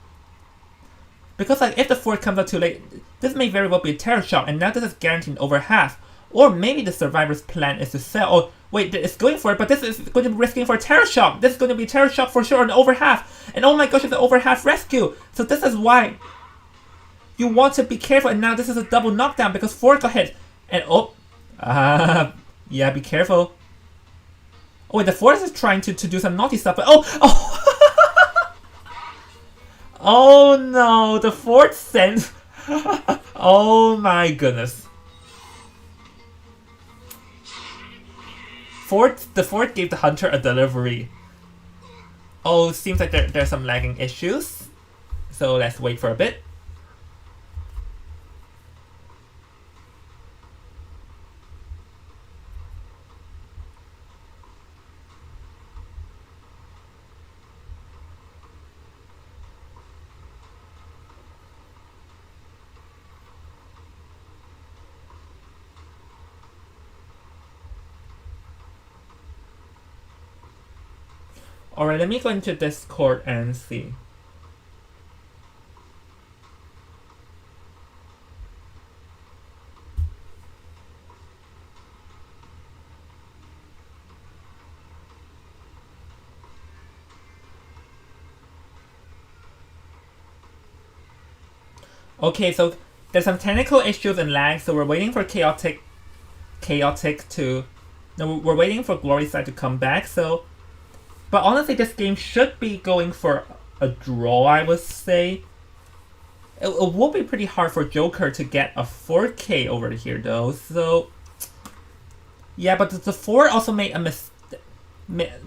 Because like if the 4 comes out too late, this may very well be a terror shock, and now this is guaranteed over half. Or maybe the survivor's plan is to sell. Oh wait, it's going for it, but this is going to be risking for a terror shock. This is going to be a terror shock for sure on over half. And oh my gosh, it's an over half rescue. So this is why you want to be careful. And now this is a double knockdown because 4 got hit. And oh, yeah, be careful. Oh wait, the 4 is trying to do some naughty stuff, but oh. Oh no, the 4th sent. Oh my goodness. The 4th gave the hunter a delivery. Oh, seems like there's some lagging issues. So let's wait for a bit. Alright, let me go into Discord and see. Okay, so there's some technical issues and lag, so we're waiting for Chaotic to... No, we're waiting for Gloryside to come back, so... But honestly, this game should be going for a draw, I would say. It will be pretty hard for Joker to get a 4K over here, though. So, yeah, but the 4 also made a mistake.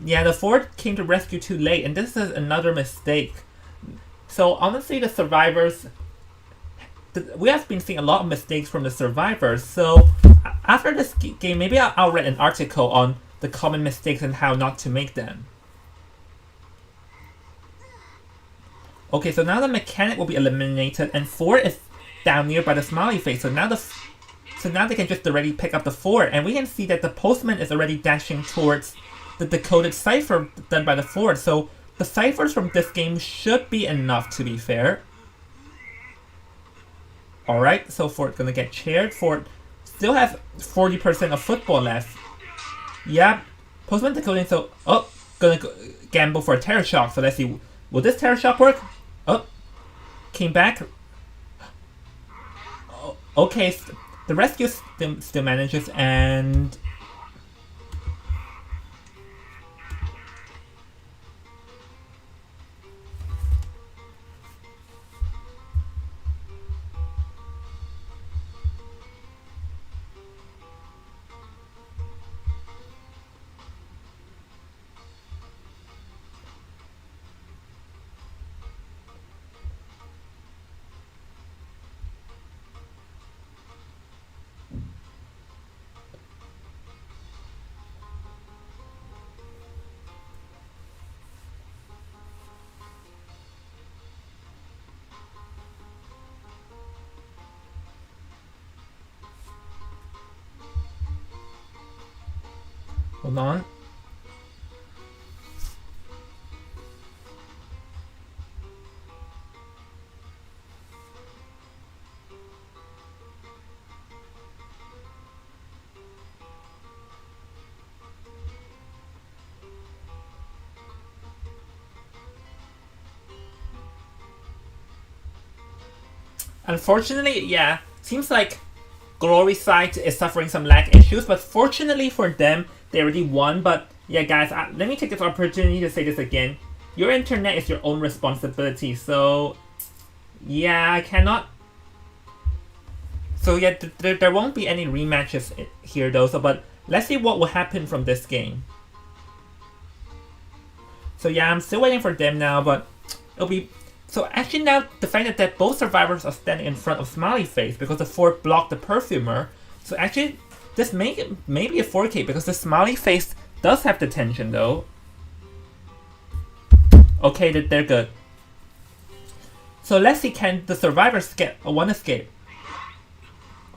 Yeah, the 4 came to rescue too late, and this is another mistake. So, honestly, the survivors... We have been seeing a lot of mistakes from the survivors. So, after this game, maybe I'll read an article on the common mistakes and how not to make them. Okay, so now the mechanic will be eliminated, and 4 is down near by the smiley face. So now they can just already pick up the 4, and we can see that the postman is already dashing towards the decoded cipher done by the 4. So the ciphers from this game should be enough, to be fair. Alright, so 4 is gonna get chaired. 4 still has 40% of football left. Yeah, postman decoding, so gonna gamble for a terror shock. So let's see, will this terror shock work? Oh, came back. Oh, okay, the rescue still manages, and Hold on. Unfortunately, yeah, seems like Glory side is suffering some lag issues, but fortunately for them, they already won. But yeah, guys, let me take this opportunity to say this again. Your internet is your own responsibility, so yeah, I cannot. So yeah, there won't be any rematches here though. So, but let's see what will happen from this game. So yeah, I'm still waiting for them now, but it'll be. So actually now, the fact that both survivors are standing in front of Smiley Face because the fort blocked the perfumer. So actually, this may be a 4K because the Smiley Face does have the tension though. Okay, they're good. So let's see, can the survivors get a one escape?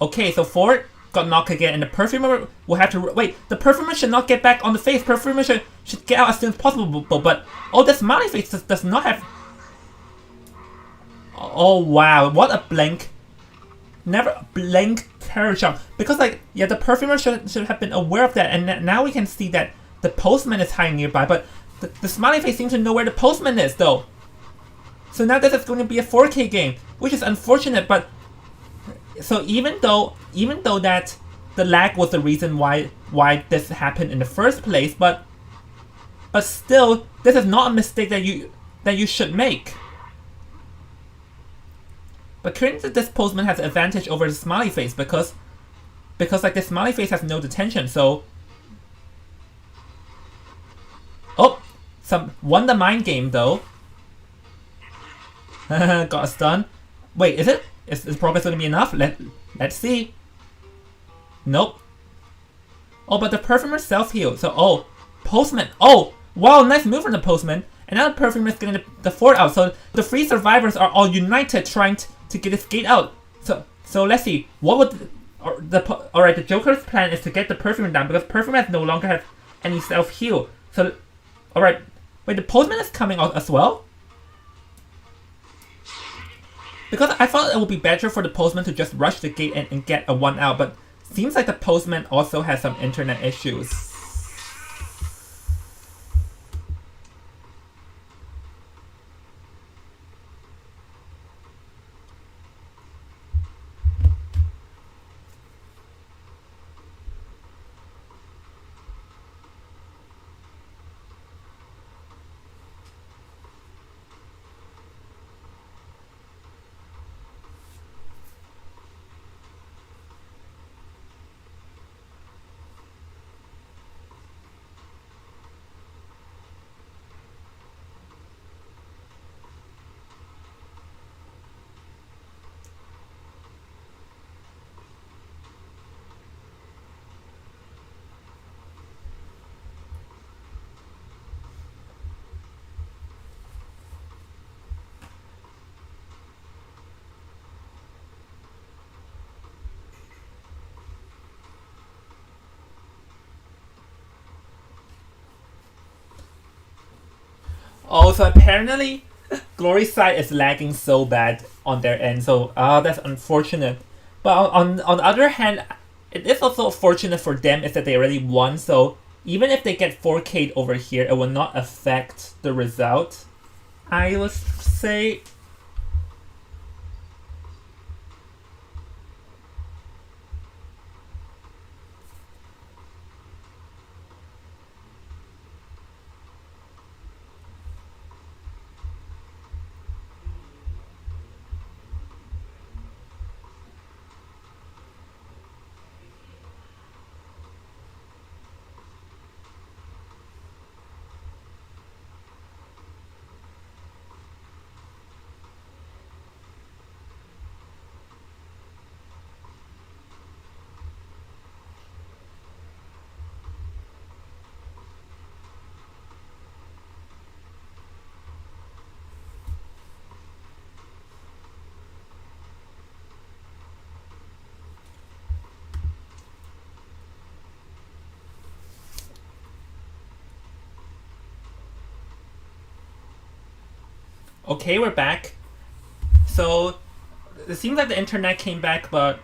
Okay, so Fort got knocked again, and the perfumer will have to wait. The perfumer should not get back on the face. Perfumer should get out as soon as possible. But oh, the Smiley Face does not have. Oh wow, what a blank! Never a blank terror shot. Because like yeah, the perfumer should have been aware of that, and now we can see that the postman is hiding nearby. But the Smiley Face seems to know where the postman is though. So now this is going to be a 4K game, which is unfortunate. But so even though that the lag was the reason why this happened in the first place, but still, this is not a mistake that you should make. But currently, this postman has an advantage over the Smiley Face because like the Smiley Face has no detention. So oh, won the mind game though. Got a stun. Wait, is it? Is progress going to be enough? Let's see. Nope. Oh, but the perfumer self-healed. So, oh, postman. Oh, wow, nice move from the postman. And now the perfumer is getting the fort out. So the three survivors are all united trying to get this gate out. So let's see. What would alright, the Joker's plan is to get the perfumer down because perfumer no longer have any self-heal. So, alright. Wait, the postman is coming out as well? Because I thought it would be better for the postman to just rush the gate and get a 1 out, but seems like the postman also has some internet issues. Oh, so apparently Glory's side is lagging so bad on their end, so that's unfortunate. But on the other hand, it is also fortunate for them is that they already won, so even if they get 4K'd over here, it will not affect the result. I would say. Okay, we're back. So it seems like the internet came back, but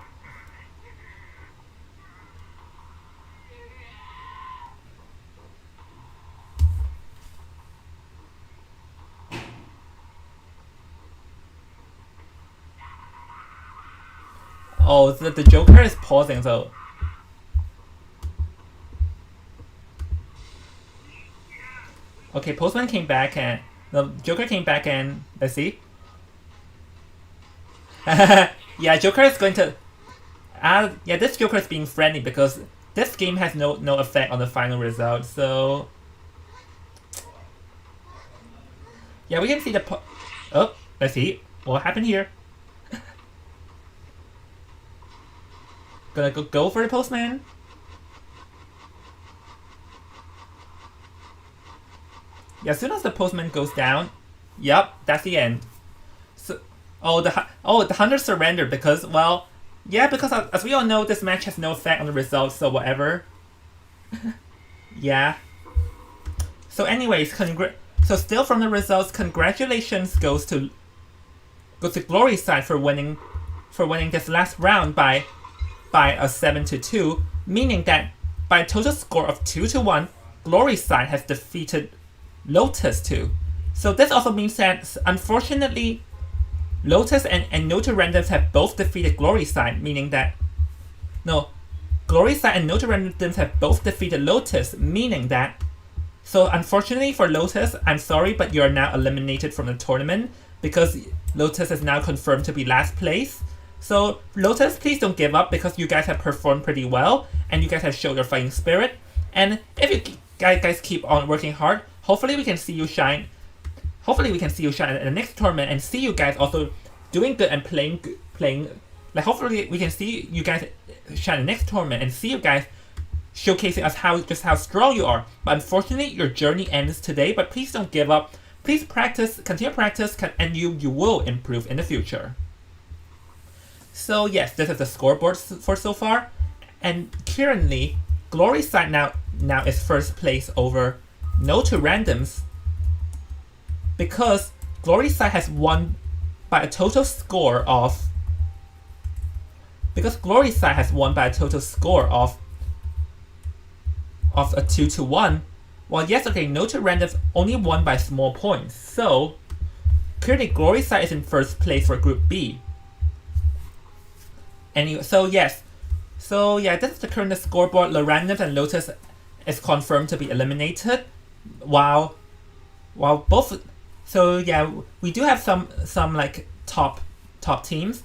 oh, the Joker is pausing, so okay, Postman came back and the Joker came back and let's see. Yeah, Joker is going to. Yeah, this Joker is being friendly because this game has no effect on the final result. So yeah, we can see the. Oh, let's see what happened here. Gonna go for the Postman. Yeah, as soon as the Postman goes down, yep, that's the end. So, the Hunter surrendered because, well, yeah, because as we all know, this match has no effect on the results, so whatever. Yeah. So anyways, so still from the results, congratulations goes to Glory's side for winning this last round by a 7-2, meaning that by a total score of 2-1, Glory's side has defeated Lotus 2. So this also means that unfortunately Lotus and Noted Randoms have both defeated Glory side, meaning that no, Glory side and Noted Randoms have both defeated Lotus, meaning that so unfortunately for Lotus, I'm sorry, but you are now eliminated from the tournament because Lotus is now confirmed to be last place. So Lotus, please don't give up because you guys have performed pretty well and you guys have showed your fighting spirit. And if you guys keep on working hard, hopefully we can see you shine. Hopefully we can see you shine in the next tournament and see you guys also doing good and playing. Like hopefully we can see you guys shine in the next tournament and see you guys showcasing us how strong you are. But unfortunately, your journey ends today. But please don't give up. Please practice, continue practice, and you will improve in the future. So yes, this is the scoreboard for so far, and currently, Glory side now is first place over Noted Randoms because Glory side has won by a total score of. Because Glory side has won by a total score of a 2-1, while yesterday Noted Randoms only won by small points. So currently, Glory side is in first place for Group B. Anyway, so yes. So yeah, this is the current scoreboard. The Randoms and Lotus is confirmed to be eliminated, while both. So yeah, we do have some like top teams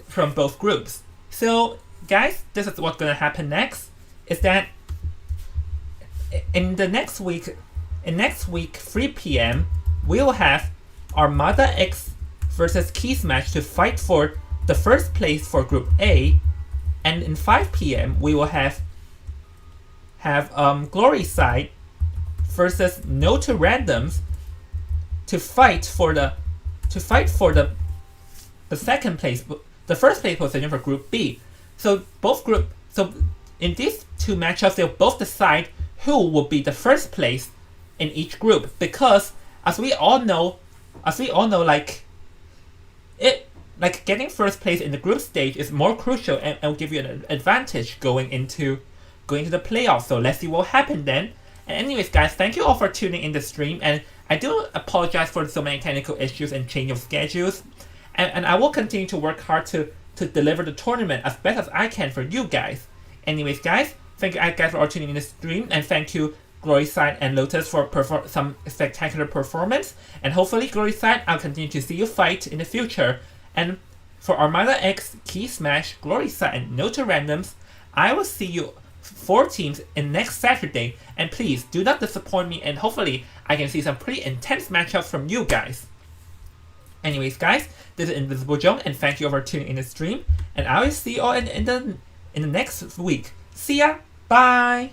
from both groups. So guys, this is what's gonna happen next. Is that in next week 3 p.m. we will have Armada X versus Keys match to fight for the first place for Group A, and in 5 p.m. we will have Glory side versus Noted Randoms to fight for the second place, the first place position for Group B. So in these two matchups, they'll both decide who will be the first place in each group, because as we all know, getting first place in the group stage is more crucial and will give you an advantage going into the playoffs. So let's see what will happen then. And anyways, guys, thank you all for tuning in the stream, and I do apologize for so many technical issues and change of schedules, and I will continue to work hard to deliver the tournament as best as I can for you guys. Anyways, guys, thank you guys for all tuning in the stream, and thank you Glory side and Lotus for some spectacular performance, and hopefully Glory side, I'll continue to see you fight in the future. And for Armada X, Key Smash, Glory side, and Noted Randoms, I will see you 4 teams in next Saturday, and please do not disappoint me, and hopefully I can see some pretty intense matchups from you guys. Anyways, guys, this is Invisible Jong, and thank you for tuning in the stream, and I will see you all in the next week. See ya, bye!